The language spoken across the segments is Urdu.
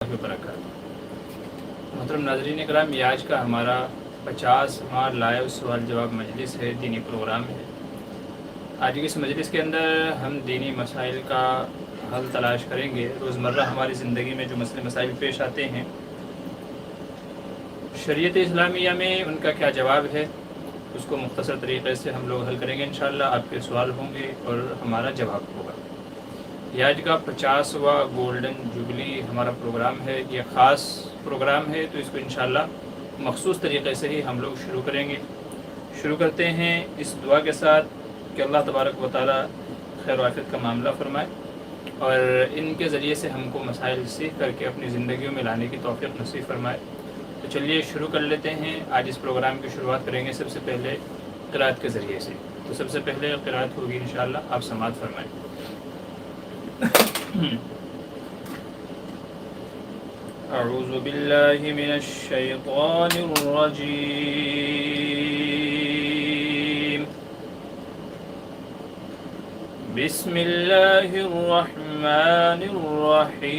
وبرکاتہ۔ محترم ناظرین کرام، یہ آج کا ہمارا 50واں لائیو سوال جواب مجلس ہے، دینی پروگرام ہے۔ آج کی اس مجلس کے اندر ہم دینی مسائل کا حل تلاش کریں گے۔ روزمرہ ہماری زندگی میں جو مسئلے مسائل پیش آتے ہیں، شریعت اسلامیہ میں ان کا کیا جواب ہے، اس کو مختصر طریقے سے ہم لوگ حل کریں گے انشاءاللہ۔ آپ کے سوال ہوں گے اور ہمارا جواب ہوگا۔ یہ آج کا 50واں گولڈن جوبلی ہمارا پروگرام ہے۔ یہ خاص پروگرام ہے، تو اس کو انشاءاللہ مخصوص طریقے سے ہی ہم لوگ شروع کریں گے۔ شروع کرتے ہیں اس دعا کے ساتھ کہ اللہ تبارک و تعالی خیر و عافیت کا معاملہ فرمائے اور ان کے ذریعے سے ہم کو مسائل سیکھ کر کے اپنی زندگیوں میں لانے کی توفیق نصیب فرمائے۔ تو چلیے شروع کر لیتے ہیں۔ آج اس پروگرام کی شروعات کریں گے سب سے پہلے قرأت کے ذریعے سے۔ تو سب سے پہلے قرأت ہوگی انشاءاللہ، آپ سماعت فرمائیں۔ اعوذ باللہ من الشیطان الرجیم، بسم اللہ الرحمن الرحیم۔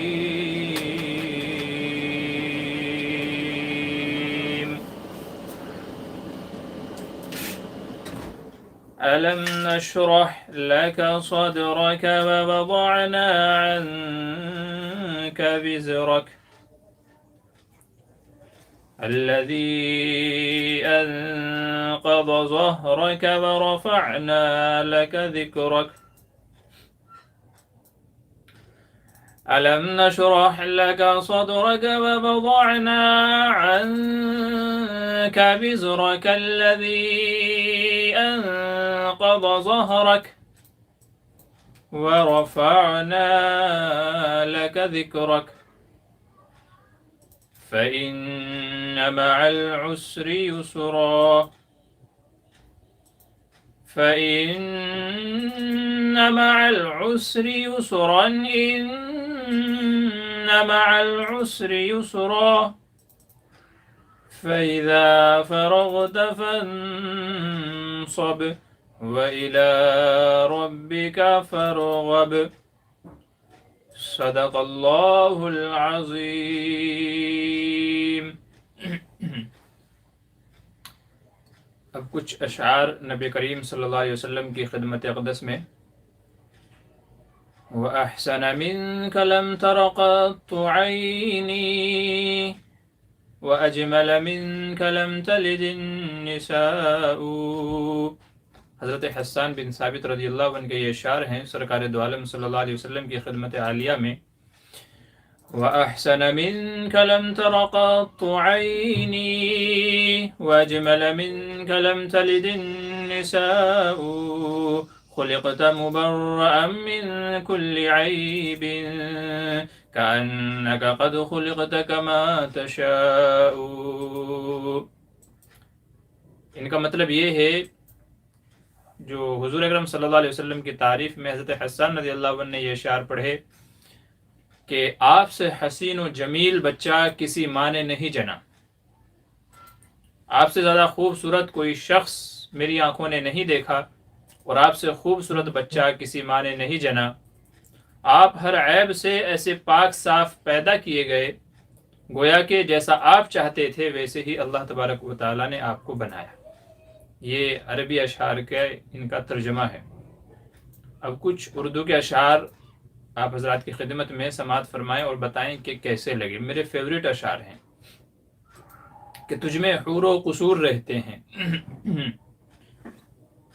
ألم نشرح لك صدرك ووضعنا عنك وزرك الذي أنقض ظهرك ورفعنا لك ذكرك ألم نشرح لك صدرك ووضعنا عنك وزرك الذي أنقض ظهرك ورفعنا لك ذكرك فإن مع العسر يسرا فإن مع العسر يسرا إن مع العسر يسرا فإذا فرغت فانصب وإلى ربك فارغب صدق اللہ العظیم۔ اب کچھ اشعار نبی کریم صلی اللہ علیہ وسلم کی خدمت اقدس میں۔ وَأَحْسَنَ مِنْكَ لَمْ تَرَ قَطُّ عَيْنِي وَأَجْمَلَ مِنْكَ لَمْ تَلِدِ النِّسَاءُ۔ حضرت حسان بن ثابت رضی اللہ عنہ کے یہ اشعار ہیں سرکار دو عالم صلی اللہ علیہ وسلم کی خدمت عالیہ میں۔ وَأَحْسَنَ مِنْكَ لَمْ تَرَ قَطُّ عَيْنِي وَأَجْمَلَ مِنْكَ لَمْ تَلِدِ النِّسَاءُ خُلِقْتَ مُبَرَّأً مِنْ كُلِّ عَيْبٍ كَأَنَّكَ قَدْ خُلِقْتَ كَمَا تَشَاءُ۔ ان کا مطلب یہ ہے، جو حضور اکرم صلی اللہ علیہ وسلم کی تعریف میں حضرت حسان رضی اللہ عنہ نے یہ اشعار پڑھے کہ آپ سے حسین و جمیل بچہ کسی ماں نے نہیں جنا، آپ سے زیادہ خوبصورت کوئی شخص میری آنکھوں نے نہیں دیکھا، اور آپ سے خوبصورت بچہ کسی ماں نے نہیں جنا۔ آپ ہر عیب سے ایسے پاک صاف پیدا کیے گئے، گویا کہ جیسا آپ چاہتے تھے ویسے ہی اللہ تبارک و تعالیٰ نے آپ کو بنایا۔ یہ عربی اشعار کا ان کا ترجمہ ہے۔ اب کچھ اردو کے اشعار آپ حضرات کی خدمت میں سماعت فرمائیں اور بتائیں کہ کیسے لگے۔ میرے فیوریٹ اشعار ہیں کہ تجھ میں حور و قصور رہتے ہیں،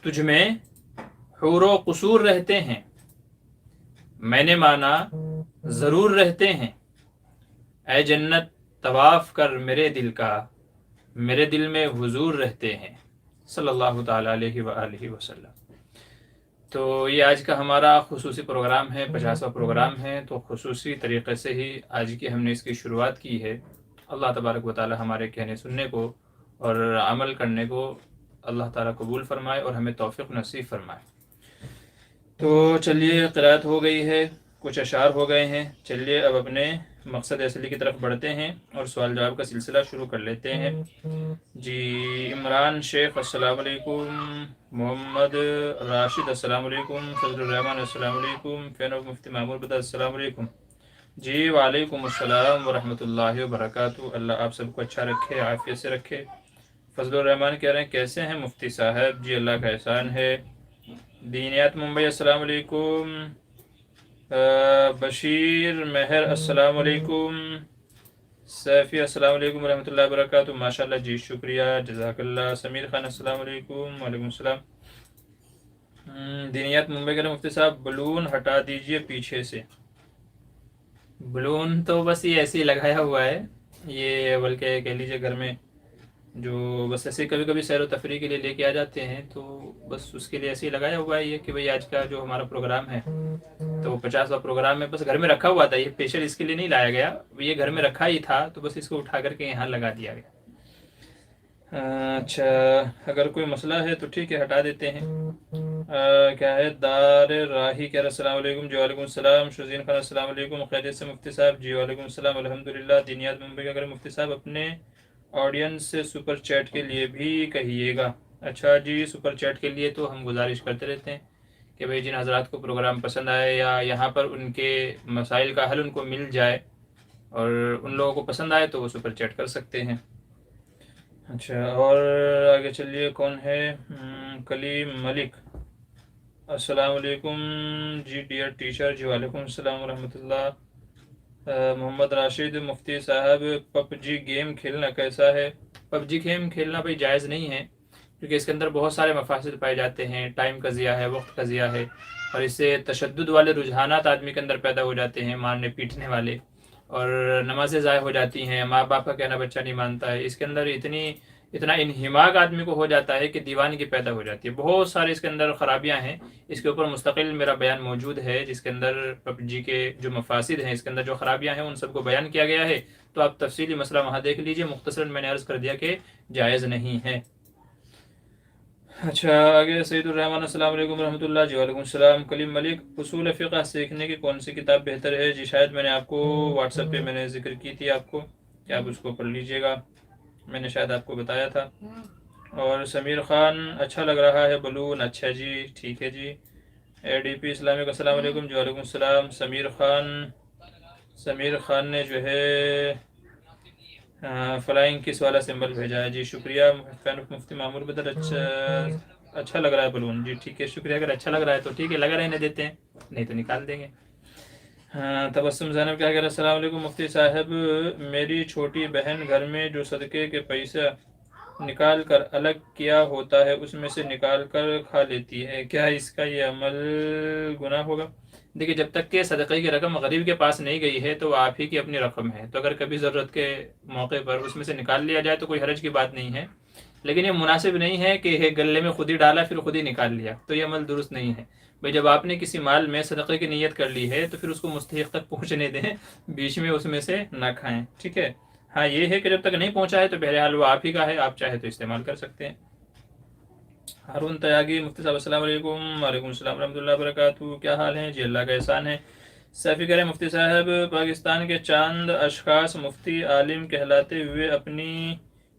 تجھ میں حور و قصور رہتے ہیں، میں نے مانا ضرور رہتے ہیں، اے جنت طواف کر میرے دل کا، میرے دل میں حضور رہتے ہیں، صلی اللہ تعالیٰ علیہ وآلہ وسلم۔ تو یہ آج کا ہمارا خصوصی پروگرام ہے، 50واں پروگرام ہے، تو خصوصی طریقے سے ہی آج کی ہم نے اس کی شروعات کی ہے۔ اللہ تبارک و تعالی ہمارے کہنے سننے کو اور عمل کرنے کو اللہ تعالیٰ قبول فرمائے اور ہمیں توفیق نصیب فرمائے۔ تو چلیے قرأت ہو گئی ہے، کچھ اشعار ہو گئے ہیں، چلیے اب اپنے مقصد اصلی کی طرف بڑھتے ہیں اور سوال جواب کا سلسلہ شروع کر لیتے ہیں۔ جی عمران شیخ السلام علیکم، محمد راشد السلام علیکم، فضل الرحمان السلام علیکم، فین آف مفتی معمور بدا السلام علیکم، جی وعلیکم السلام ورحمۃ اللہ وبرکاتہ۔ اللہ آپ سب کو اچھا رکھے، عافیت سے رکھے۔ فضل الرحمان کہہ رہے ہیں کیسے ہیں مفتی صاحب؟ جی اللہ کا احسان ہے۔ دینیات ممبئی السلام علیکم۔ بشیر مہر السلام علیکم۔ سیفی السلام علیکم ورحمۃ اللہ وبرکاتہ۔ ماشاء اللہ جی شکریہ، جزاک اللہ۔ سمیر خان السلام علیکم۔ وعلیکم السلام۔ دینیات ممبئی کے مفتی صاحب بلون ہٹا دیجئے پیچھے سے۔ بلون تو بس یہ ایسے ہی لگایا ہوا ہے، یہ بلکہ کہہ لیجیے گھر میں جو بس ایسے کبھی کبھی سیر و تفریح کے لیے لے کے آ جاتے ہیں، تو بس اس کے لیے ایسے ہی لگایا ہوا ہے یہ کہ بھئی آج کا جو ہمارا پروگرام ہے تو 50واں پروگرام ہے، بس گھر میں رکھا ہوا تھا، یہ اسپیشل اس کے لیے نہیں لایا گیا، یہ گھر میں رکھا ہی تھا تو بس اس کو اٹھا کر کے یہاں لگا دیا گیا۔ اچھا اگر کوئی مسئلہ ہے تو ٹھیک ہے ہٹا دیتے ہیں۔ کیا ہے دار راہی کہہ رہا السلام علیکم۔ جی وعلیکم السلام۔ شزین خان السلام علیکم۔ خیریت سے مفتی صاحب؟ جی وعلیکم السلام الحمدللہ۔ دینیات ممبئی کا اگر مفتی صاحب اپنے آڈینس سے سپر چیٹ کے لیے بھی کہیے گا۔ اچھا جی سپر چیٹ کے لیے تو ہم گزارش کرتے رہتے ہیں کہ بھئی جن حضرات کو پروگرام پسند آئے یا یہاں پر ان کے مسائل کا حل ان کو مل جائے اور ان لوگوں کو پسند آئے تو وہ سپر چیٹ کر سکتے ہیں۔ اچھا اور آگے چلیے کون ہے؟ کلیم ملک السلام علیکم جی ڈیئر ٹیچر۔ جی وعلیکم السلام ورحمۃ اللہ۔ محمد راشد مفتی صاحب پب جی گیم کھیلنا کیسا ہے؟ پب جی گیم کھیلنا بھائی جائز نہیں ہے، کیونکہ اس کے اندر بہت سارے مفاسد پائے جاتے ہیں، ٹائم کا ضیاع ہے، وقت کا ضیاع ہے، اور اس سے تشدد والے رجحانات آدمی کے اندر پیدا ہو جاتے ہیں، مارنے پیٹنے والے، اور نمازیں ضائع ہو جاتی ہیں، ماں باپ کا کہنا بچہ نہیں مانتا ہے، اس کے اندر اتنا انہماک آدمی کو ہو جاتا ہے کہ دیوانگی پیدا ہو جاتی ہے، بہت سارے اس کے اندر خرابیاں ہیں۔ اس کے اوپر مستقل میرا بیان موجود ہے جس کے اندر پب جی کے جو مفاسد ہیں، اس کے اندر جو خرابیاں ہیں ان سب کو بیان کیا گیا ہے، تو آپ تفصیلی مسئلہ وہاں دیکھ لیجئے۔ مختصراً میں نے عرض کر دیا کہ جائز نہیں ہے۔ اچھا آگے سعید الرحمن السلام علیکم ورحمۃ اللہ۔ جی وعلیکم السلام۔ کلیم ملک اصول فقہ سیکھنے کی کون سی کتاب بہتر ہے؟ جی شاید میں نے آپ کو واٹس ایپ پہ میں نے ذکر کی تھی آپ کو کہ آپ اس کو پڑھ لیجئے گا، میں نے شاید آپ کو بتایا تھا۔ اور سمیر خان اچھا لگ رہا ہے بلون، اچھا جی ٹھیک ہے جی۔ اے ڈی پی اسلامی السلام علیکم۔ جی وعلیکم السلام۔ سمیر خان نے جو ہے فلائنگ کس والا سمبل بھیجا ہے، جی شکریہ۔ مفتی معمور بدر اچھا لگ رہا ہے بلون، جی ٹھیک ہے شکریہ۔ اگر اچھا لگ رہا ہے تو ٹھیک ہے، لگا رہنے دیتے ہیں، نہیں تو نکال دیں گے۔ تبسم زینب کیا کہہ رہا ہے السلام علیکم مفتی صاحب، میری چھوٹی بہن گھر میں جو صدقے کے پیسہ نکال کر الگ کیا ہوتا ہے اس میں سے نکال کر کھا لیتی ہے، کیا اس کا یہ عمل گناہ ہوگا؟ دیکھیے جب تک کہ صدقے کی رقم غریب کے پاس نہیں گئی ہے تو وہ آپ ہی کی اپنی رقم ہے، تو اگر کبھی ضرورت کے موقع پر اس میں سے نکال لیا جائے تو کوئی حرج کی بات نہیں ہے، لیکن یہ مناسب نہیں ہے کہ گلے میں خود ہی ڈالا پھر خود ہی نکال لیا، تو یہ عمل درست نہیں ہے۔ بھئی جب آپ نے کسی مال میں صدقے کی نیت کر لی ہے تو پھر اس کو مستحق تک پہنچنے دیں، بیچ میں اس میں سے نہ کھائیں، ٹھیک ہے۔ ہاں یہ ہے کہ جب تک نہیں پہنچا ہے تو بہرحال وہ آپ ہی کا ہے، آپ چاہے تو استعمال کر سکتے ہیں۔ ہارون تیاگی مفتی صاحب السلام علیکم۔ وعلیکم السلام ورحمۃ اللہ وبرکاتہ، کیا حال ہیں؟ جی اللہ کا احسان ہے۔ سیفی کہہ رہے ہیں مفتی صاحب پاکستان کے چاند اشخاص مفتی عالم کہلاتے ہوئے اپنی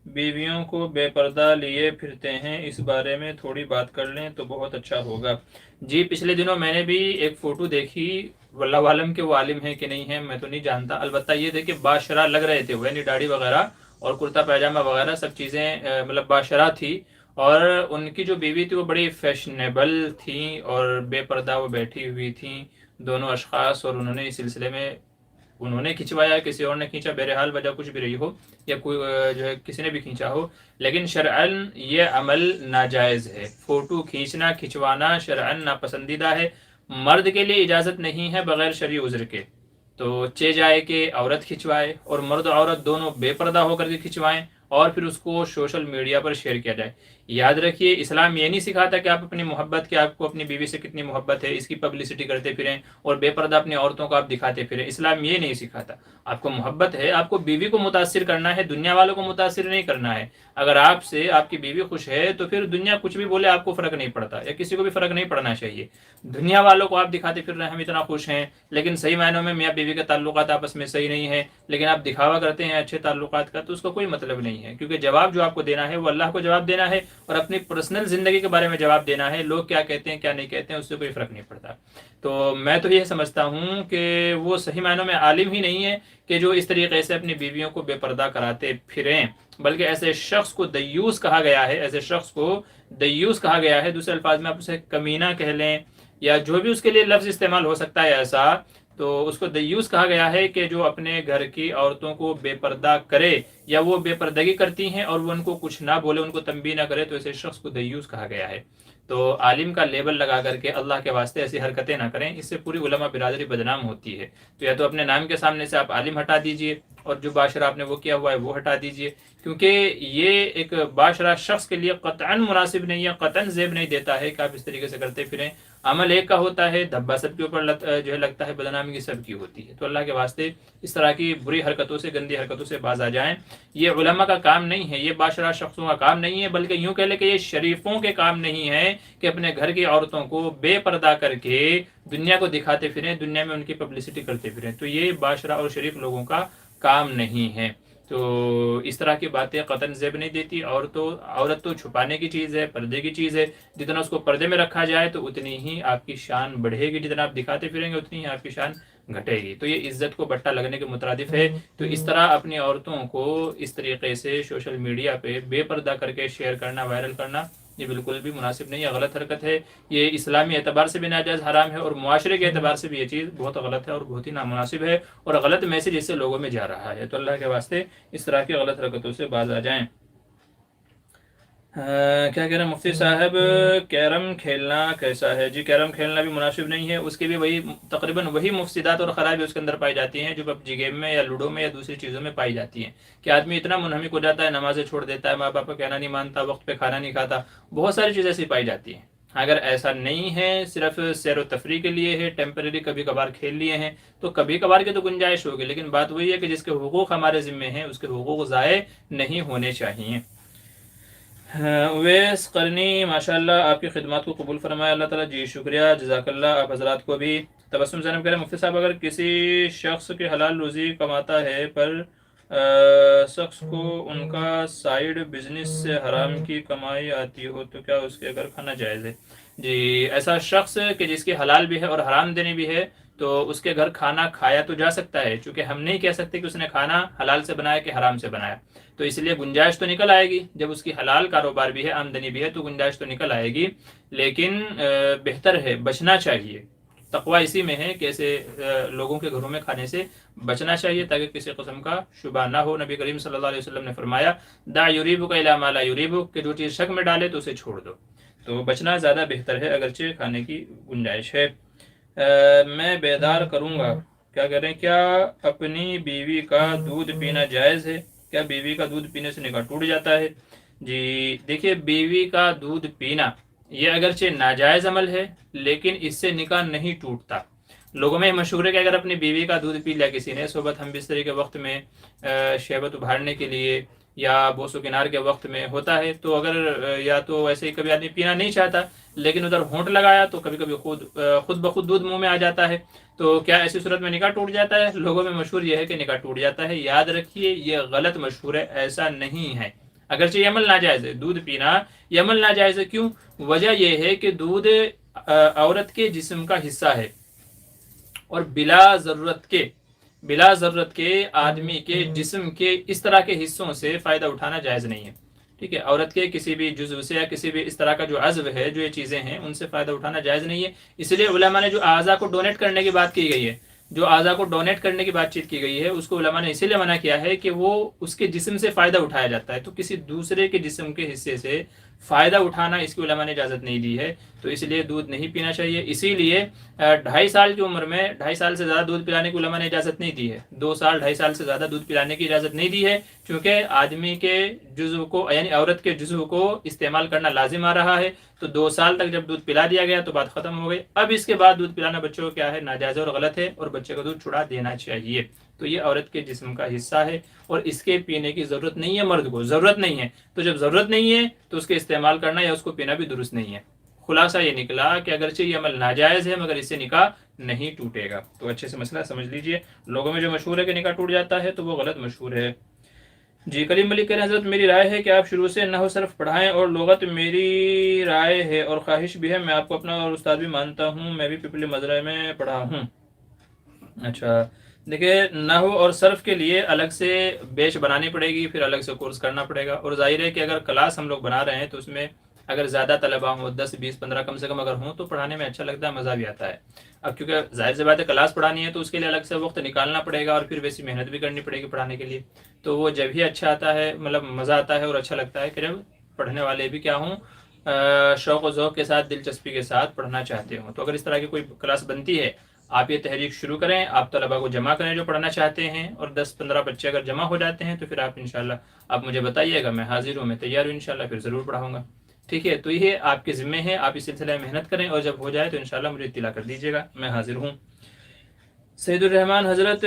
بیویوں کو بے پردہ لیے پھرتے ہیں، اس بارے میں تھوڑی بات کر لیں تو بہت اچھا ہوگا۔ جی پچھلے دنوں میں نے بھی ایک فوٹو دیکھی، واللہ عالم کہ وہ عالم ہے کہ نہیں ہے میں تو نہیں جانتا، البتہ یہ تھے کہ باشرہ لگ رہے تھے وہ، یعنی داڑھی وغیرہ اور کرتا پیجامہ وغیرہ سب چیزیں مطلب باشرہ تھی، اور ان کی جو بیوی تھی وہ بڑی فیشنیبل تھیں اور بے پردہ وہ بیٹھی ہوئی تھیں دونوں اشخاص، اور انہوں نے اس سلسلے میں انہوں نے کھنچوایا، کسی اور نے کھینچا، بہرحال وجہ کچھ بھی رہی ہو یا کوئی جو ہے کسی نے بھی کھینچا ہو، لیکن شرعاً یہ عمل ناجائز ہے، فوٹو کھینچنا کھنچوانا شرعاً ناپسندیدہ ہے، مرد کے لیے اجازت نہیں ہے بغیر شرعی عذر کے، تو جائے کہ عورت کھنچوائے اور مرد عورت دونوں بے پردہ ہو کر کے کھنچوائیں اور پھر اس کو سوشل میڈیا پر شیئر کیا جائے۔ یاد رکھیے اسلام یہ نہیں سکھاتا کہ آپ اپنی محبت کہ آپ کو اپنی بیوی سے کتنی محبت ہے اس کی پبلسٹی کرتے پھریں اور بے پردہ اپنی عورتوں کو آپ دکھاتے پھریں، اسلام یہ نہیں سکھاتا۔ آپ کو محبت ہے، آپ کو بیوی کو متاثر کرنا ہے، دنیا والوں کو متاثر نہیں کرنا ہے۔ اگر آپ سے آپ کی بیوی خوش ہے تو پھر دنیا کچھ بھی بولے آپ کو فرق نہیں پڑتا، یا کسی کو بھی فرق نہیں پڑنا چاہیے۔ دنیا والوں کو آپ دکھاتے پھر رہے ہیں ہم اتنا خوش ہیں، لیکن صحیح معنوں میں میاں بیوی کے تعلقات آپس میں صحیح نہیں ہے، لیکن آپ دکھاوا کرتے ہیں اچھے تعلقات کا، تو اس کا کوئی مطلب نہیں ہے، کیونکہ جواب جو آپ کو دینا ہے وہ اللہ کو جواب دینا ہے، اور اپنی پرسنل زندگی کے بارے میں جواب دینا ہے. لوگ کیا کہتے ہیں کیا نہیں کہتے ہیں اس سے کوئی فرق نہیں پڑتا. تو میں تو یہ سمجھتا ہوں کہ وہ صحیح معنوں میں عالم ہی نہیں ہے کہ جو اس طریقے سے اپنی بیویوں کو بے پردہ کراتے پھریں، بلکہ ایسے شخص کو دیوس کہا گیا ہے. ایسے شخص کو دیوس کہا گیا ہے. دوسرے الفاظ میں آپ اسے کمینہ کہہ لیں یا جو بھی اس کے لیے لفظ استعمال ہو سکتا ہے ایسا، تو اس کو دیوس کہا گیا ہے کہ جو اپنے گھر کی عورتوں کو بے پردہ کرے یا وہ بے پردگی کرتی ہیں اور وہ ان کو کچھ نہ بولے، ان کو تنبیہ نہ کرے، تو ایسے شخص کو دیوس کہا گیا ہے. تو عالم کا لیبل لگا کر کے اللہ کے واسطے ایسی حرکتیں نہ کریں، اس سے پوری علماء برادری بدنام ہوتی ہے. تو یا تو اپنے نام کے سامنے سے آپ عالم ہٹا دیجئے اور جو باشرہ آپ نے وہ کیا ہوا ہے وہ ہٹا دیجئے، کیونکہ یہ ایک باشرہ شخص کے لیے قطعاً مناسب نہیں ہے، قطعاً زیب نہیں دیتا ہے کہ آپ اس طریقے سے کرتے پھریں. عمل ایک کا ہوتا ہے، دھبا سب کے اوپر جو ہے لگتا ہے، بدنامی سب کی ہوتی ہے. تو اللہ کے واسطے اس طرح کی بری حرکتوں سے، گندی حرکتوں سے باز آ جائیں. یہ علماء کا کام نہیں ہے، یہ باشرہ شخصوں کا کام نہیں ہے، بلکہ یوں کہہ لیں کہ یہ شریفوں کے کام نہیں ہے کہ اپنے گھر کی عورتوں کو بے پردہ کر کے دنیا کو دکھاتے پھریں، دنیا میں ان کی پبلسٹی کرتے پھریں. تو یہ باشرہ اور شریف لوگوں کا کام نہیں ہے. تو اس طرح کی باتیں قطعاً زیب نہیں دیتی. عورت تو چھپانے کی چیز ہے، پردے کی چیز ہے. جتنا اس کو پردے میں رکھا جائے تو اتنی ہی آپ کی شان بڑھے گی، جتنا آپ دکھاتے پھریں گے اتنی ہی آپ کی شان گھٹے گی. تو یہ عزت کو بٹا لگنے کے مترادف ہے. تو اس طرح اپنی عورتوں کو اس طریقے سے سوشل میڈیا پہ بے پردہ کر کے شیئر کرنا، وائرل کرنا، یہ بالکل بھی مناسب نہیں ہے، غلط حرکت ہے. یہ اسلامی اعتبار سے بھی ناجائز حرام ہے، اور معاشرے کے اعتبار سے بھی یہ چیز بہت غلط ہے اور بہت ہی نامناسب ہے، اور غلط میسج اس سے لوگوں میں جا رہا ہے. تو اللہ کے واسطے اس طرح کی غلط حرکتوں سے باز آ جائیں. کیا کہہ رہے ہیں مفتی صاحب، کیرم کھیلنا کیسا ہے؟ جی کیرم کھیلنا بھی مناسب نہیں ہے، اس کے بھی وہی تقریباً وہی مفسدات اور خرابی اس کے اندر پائی جاتی ہیں جو پبجی گیم میں یا لوڈو میں یا دوسری چیزوں میں پائی جاتی ہیں. کہ آدمی اتنا منہمک ہو جاتا ہے، نمازیں چھوڑ دیتا ہے، ماں باپ کا کہنا نہیں مانتا، وقت پہ کھانا نہیں کھاتا، بہت ساری چیزیں ایسی پائی جاتی ہیں. اگر ایسا نہیں ہے، صرف سیر و تفریح کے لیے ہے، ٹیمپریری کبھی کبھار کھیل لیے ہیں، تو کبھی کبھار کی تو گنجائش ہوگی، لیکن بات وہی ہے کہ جس کے حقوق ہمارے ذمے ہیں اس کے حقوق ضائع نہیں ہونے چاہیے. اویس قرنی، ماشاء اللہ آپ کی خدمات کو قبول فرمائے اللہ تعالیٰ. جی شکریہ، جزاک اللہ. آپ حضرات کو بھی. تبسم زینب کہہ رہے ہیں مفتی صاحب، اگر کسی شخص کے حلال روزی کماتا ہے پر شخص کو ان کا سائیڈ بزنس سے حرام کی کمائی آتی ہو تو کیا اس کے گھر کھانا جائز ہے؟ جی ایسا شخص کہ جس کی حلال بھی ہے اور حرام دینی بھی ہے تو اس کے گھر کھانا کھایا تو جا سکتا ہے، چونکہ ہم نہیں کہہ سکتے کہ اس نے کھانا حلال سے بنایا کہ حرام سے بنایا. تو اس لیے گنجائش تو نکل آئے گی، جب اس کی حلال کاروبار بھی ہے، آمدنی بھی ہے، تو گنجائش تو نکل آئے گی. لیکن بہتر ہے، بچنا چاہیے. تقوی اسی میں ہے کہ ایسے لوگوں کے گھروں میں کھانے سے بچنا چاہیے تاکہ کسی قسم کا شبہ نہ ہو. نبی کریم صلی اللہ علیہ وسلم نے فرمایا دع یریبک الی ما لا یریبک، کہ جو چیز شک میں ڈالے تو اسے چھوڑ دو. تو بچنا زیادہ بہتر ہے اگرچہ کھانے کی گنجائش ہے. میں بیدار کروں گا، کیا کہہ رہے ہیں، کیا اپنی بیوی کا دودھ پینا جائز ہے؟ کیا بیوی کا دودھ پینے سے نکاح ٹوٹ جاتا ہے؟ جی دیکھیے، بیوی کا دودھ پینا یہ اگرچہ ناجائز عمل ہے لیکن اس سے نکاح نہیں ٹوٹتا. لوگوں میں مشہور ہے کہ اگر اپنی بیوی کا دودھ پی لیا کسی نے صحبت ہم بستری کے وقت میں، شہوت ابھارنے کے لیے یا بوس و کنار کے وقت میں ہوتا ہے، تو اگر یا تو ویسے ہی کبھی آدمی پینا نہیں چاہتا لیکن ادھر ہونٹ لگایا تو کبھی کبھی خود بخود دودھ منہ میں آ جاتا ہے، تو کیا ایسی صورت میں نکاح ٹوٹ جاتا ہے؟ لوگوں میں مشہور یہ ہے کہ نکاح ٹوٹ جاتا ہے. یاد رکھیے یہ غلط مشہور ہے، ایسا نہیں ہے. اگرچہ یہ عمل ناجائز ہے، دودھ پینا یہ عمل ناجائز ہے. کیوں؟ وجہ یہ ہے کہ دودھ عورت کے جسم کا حصہ ہے، اور بلا ضرورت کے آدمی کے جسم کے اس طرح کے حصوں سے فائدہ اٹھانا جائز نہیں ہے. ٹھیک ہے، عورت کے کسی بھی جزو سے یا کسی بھی اس طرح کا جو عضو ہے، جو یہ چیزیں ہیں، ان سے فائدہ اٹھانا جائز نہیں ہے. اس لیے علماء نے جو اعضاء کو ڈونیٹ کرنے کی بات کی گئی ہے، جو اعضاء کو ڈونیٹ کرنے کی بات چیت کی گئی ہے، اس کو علماء نے اسی لیے منع کیا ہے کہ وہ اس کے جسم سے فائدہ اٹھایا جاتا ہے، تو کسی دوسرے کے جسم کے حصے سے فائدہ اٹھانا اس کی علماء نے اجازت نہیں دی ہے. تو اس لیے دودھ نہیں پینا چاہیے. اسی لیے 2.5 سال کی عمر میں 2.5 سال سے زیادہ دودھ پلانے کی علماء نے اجازت نہیں دی ہے. 2 سال 2.5 سال سے زیادہ دودھ پلانے کی اجازت نہیں دی ہے، کیونکہ آدمی کے جزو کو یعنی عورت کے جزو کو استعمال کرنا لازم آ رہا ہے. تو 2 سال تک جب دودھ پلا دیا گیا تو بات ختم ہو گئی. اب اس کے بعد دودھ پلانا بچوں کو کیا ہے، ناجائز اور غلط ہے، اور بچے کا دودھ چھڑا دینا چاہیے. تو یہ عورت کے جسم کا حصہ ہے اور اس کے پینے کی ضرورت نہیں ہے، مرد کو ضرورت نہیں ہے. تو جب ضرورت نہیں ہے تو اس کے استعمال کرنا یا اس کو پینا بھی درست نہیں ہے. خلاصہ یہ نکلا کہ اگرچہ یہ عمل ناجائز ہے مگر اس سے نکاح نہیں ٹوٹے گا. تو اچھے سے مسئلہ سمجھ لیجئے. لوگوں میں جو مشہور ہے کہ نکاح ٹوٹ جاتا ہے تو وہ غلط مشہور ہے. جی کلیم ملک کہہ رہے ہیں حضرت میری رائے ہے کہ آپ شروع سے نحو صرف پڑھائیں اور لغت میری رائے ہے اور خواہش بھی ہے، میں آپ کو اپنا اور استاد بھی مانتا ہوں، میں بھی پپلی مزرعہ میں پڑھا ہوں۔ اچھا دیکھیے، نحو اور صرف کے لیے الگ سے بیچ بنانی پڑے گی، پھر الگ سے کورس کرنا پڑے گا، اور ظاہر ہے کہ اگر کلاس ہم لوگ بنا رہے ہیں تو اس میں اگر زیادہ طلبہ ہوں، 10 20 15 کم سے کم اگر ہوں تو پڑھانے میں اچھا لگتا ہے، مزہ بھی آتا ہے۔ اب کیونکہ ظاہر سی بات ہے کلاس پڑھانی ہے تو اس کے لیے الگ سے وقت نکالنا پڑے گا اور پھر ویسی محنت بھی کرنی پڑے گی پڑھانے کے لیے، تو وہ جب ہی اچھا آتا ہے، مطلب مزہ آتا ہے اور اچھا لگتا ہے کہ جب پڑھنے والے بھی کیا ہوں، شوق و ذوق کے ساتھ، دلچسپی کے ساتھ پڑھنا چاہتے ہوں۔ تو اگر اس طرح کی کوئی کلاس بنتی ہے، آپ یہ تحریک شروع کریں، آپ طلباء کو جمع کریں جو پڑھنا چاہتے ہیں، اور 10 15 بچے اگر جمع ہو جاتے ہیں تو پھر آپ انشاءاللہ آپ مجھے بتائیے گا، میں حاضر ہوں، میں تیار ہوں انشاءاللہ، پھر ضرور پڑھاؤں گا۔ ٹھیک ہے، تو یہ آپ کے ذمے ہے، آپ اس سلسلے میں محنت کریں اور جب ہو جائے تو انشاءاللہ مجھے اطلاع کر دیجیے گا، میں حاضر ہوں۔ سید الرحمان حضرت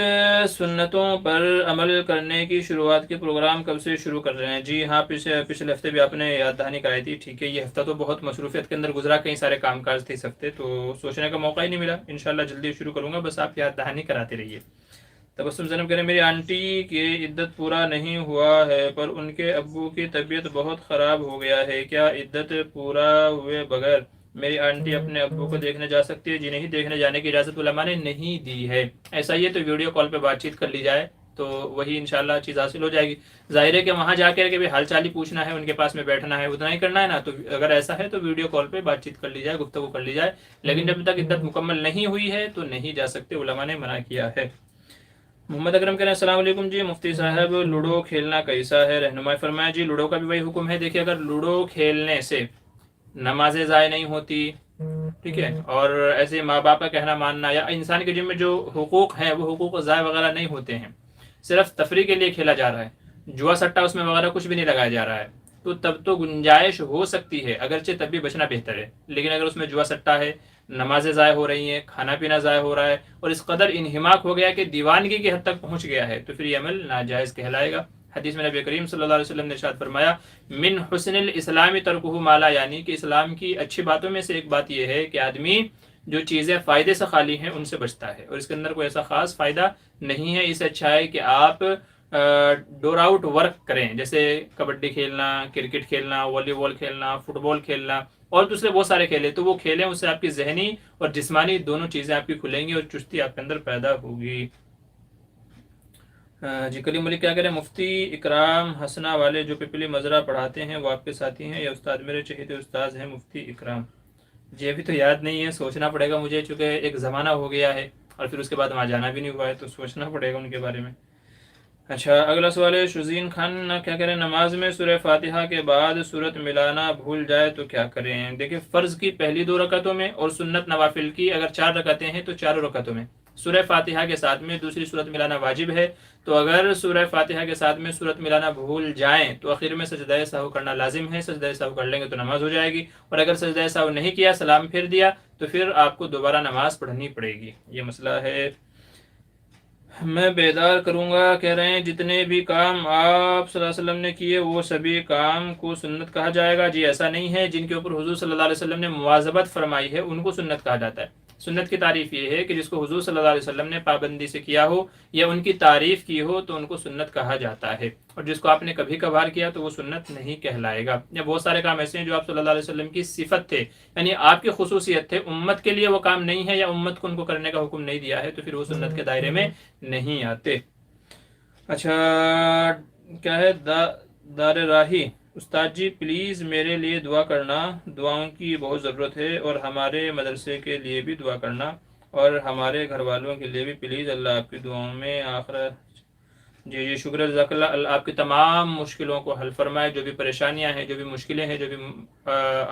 سنتوں پر عمل کرنے کی شروعات کے پروگرام کب سے شروع کر رہے ہیں؟ جی ہاں، پچھلے ہفتے بھی آپ نے یاد دہانی کرائی تھی۔ ٹھیک ہے، یہ ہفتہ تو بہت مصروفیت کے اندر گزرا، کئی سارے کام کاج تھے اس ہفتے، تو سوچنے کا موقع ہی نہیں ملا۔ انشاءاللہ جلدی شروع کروں گا، بس آپ یاد دہانی کراتے رہیے۔ تبسم زینب کہہ رہے ہیں میری آنٹی کی عدت پورا نہیں ہوا ہے پر ان کے ابو کی طبیعت بہت خراب ہو گیا ہے، کیا عدت پورا ہوئے بغیر میری آنٹی اپنے ابو کو دیکھنے جا سکتی ہے؟ جی نہیں، دیکھنے جانے کی اجازت علماء نے نہیں دی ہے۔ ایسا ہی ہے تو ویڈیو کال پہ بات چیت کر لی جائے تو وہی انشاءاللہ چیز حاصل ہو جائے گی۔ ظاہر ہے کہ وہاں جا کے بھی حال چال ہی پوچھنا ہے، ان کے پاس میں بیٹھنا ہے، اتنا ہی کرنا ہے نا، تو اگر ایسا ہے تو ویڈیو کال پہ بات چیت کر لی جائے، گفتگو کر لی جائے، لیکن جب تک عدت مکمل نہیں ہوئی ہے تو نہیں جا سکتے، علماء نے منع کیا ہے۔ محمد اکرم کہہ رہے ہیں السلام علیکم جی مفتی صاحب، لوڈو کھیلنا کیسا ہے، رہنمائی فرمائیں۔ جی لوڈو کا بھی وہی حکم ہے، دیکھیے اگر لوڈو کھیلنے سے نمازیں ضائع نہیں ہوتی، ٹھیک ہے، اور ایسے ماں باپ کا کہنا ماننا یا انسان کے جن میں جو حقوق ہیں وہ حقوق ضائع وغیرہ نہیں ہوتے ہیں، صرف تفریح کے لیے کھیلا جا رہا ہے، جوا سٹا اس میں وغیرہ کچھ بھی نہیں لگایا جا رہا ہے، تو تب تو گنجائش ہو سکتی ہے، اگرچہ تب بھی بچنا بہتر ہے، لیکن اگر اس میں جوا سٹا ہے، نمازیں ضائع ہو رہی ہیں، کھانا پینا ضائع ہو رہا ہے، اور اس قدر انہماک ہو گیا کہ دیوانگی کی حد تک پہنچ گیا ہے، تو پھر یہ عمل ناجائز کہلائے گا۔ حدیث میں نبی کریم صلی اللہ علیہ وسلم نے ارشاد فرمایا من حسن الاسلام ترکہ مالا، یعنی کہ اسلام کی اچھی باتوں میں سے ایک بات یہ ہے کہ آدمی جو چیزیں فائدے سے خالی ہیں ان سے بچتا ہے، اور اس کے اندر کوئی ایسا خاص فائدہ نہیں ہے، اس سے اچھا ہے کہ آپ ڈور آؤٹ ورک کریں، جیسے کبڈی کھیلنا، کرکٹ کھیلنا، والی بال کھیلنا، فٹ بال کھیلنا اور دوسرے بہت سارے کھیلیں، تو وہ کھیلیں، اس سے آپ کی ذہنی اور جسمانی دونوں چیزیں آپ کی کھلیں گی اور چستی آپ کے اندر پیدا ہوگی۔ جی کلیم ملک کیا کریں، مفتی اکرام حسنا والے جو پپلی مزرعہ پڑھاتے ہیں وہ آپ کے ساتھی ہیں یا استاد؟ میرے چہیتے استاد ہیں مفتی اکرام۔ جی ابھی تو یاد نہیں ہے، سوچنا پڑے گا مجھے، چونکہ ایک زمانہ ہو گیا ہے اور پھر اس کے بعد وہاں جانا بھی نہیں ہوا ہے، تو سوچنا پڑے گا ان کے بارے میں۔ اچھا اگلا سوال ہے شزین خان کیا کریں، نماز میں سورہ فاتحہ کے بعد سورت ملانا بھول جائے تو کیا کریں؟ دیکھیں فرض کی پہلی 2 رکعتوں میں اور سنت نوافل کی اگر 4 رکعتیں ہیں تو 4 رکعتوں میں سورہ فاتحہ کے ساتھ میں دوسری سورت ملانا واجب ہے، تو اگر سورہ فاتحہ کے ساتھ میں سورت ملانا بھول جائیں تو آخر میں سجدہ سہو کرنا لازم ہے، سجدہ سہو کر لیں گے تو نماز ہو جائے گی، اور اگر سجدہ سہو نہیں کیا، سلام پھیر دیا، تو پھر آپ کو دوبارہ نماز پڑھنی پڑے گی، یہ مسئلہ ہے۔ میں بیدار کروں گا کہہ رہے ہیں جتنے بھی کام آپ صلی اللہ علیہ وسلم نے کیے وہ سبھی کام کو سنت کہا جائے گا؟ جی ایسا نہیں ہے، جن کے اوپر حضور صلی اللہ علیہ وسلم نے مواظبت فرمائی ہے ان کو سنت کہا جاتا ہے۔ سنت کی تعریف یہ ہے کہ جس کو حضور صلی اللہ علیہ وسلم نے پابندی سے کیا ہو یا ان کی تعریف کی ہو تو ان کو سنت کہا جاتا ہے، اور جس کو آپ نے کبھی کبھار کیا تو وہ سنت نہیں کہلائے گا۔ یا بہت سارے کام ایسے ہیں جو آپ صلی اللہ علیہ وسلم کی صفت تھے، یعنی آپ کی خصوصیت تھے، امت کے لیے وہ کام نہیں ہے یا امت کو ان کو کرنے کا حکم نہیں دیا ہے، تو پھر وہ سنت کے دائرے میں نہیں آتے۔ اچھا کیا ہے دار راہی، استاد جی پلیز میرے لیے دعا کرنا، دعاؤں کی بہت ضرورت ہے، اور ہمارے مدرسے کے لیے بھی دعا کرنا، اور ہمارے گھر والوں کے لیے بھی پلیز، اللہ آپ کی دعاؤں میں آخرت۔ جی جی شکریہ، جزاک اللہ، اللہ آپ کی تمام مشکلوں کو حل فرمائے، جو بھی پریشانیاں ہیں، جو بھی مشکلیں ہیں، جو بھی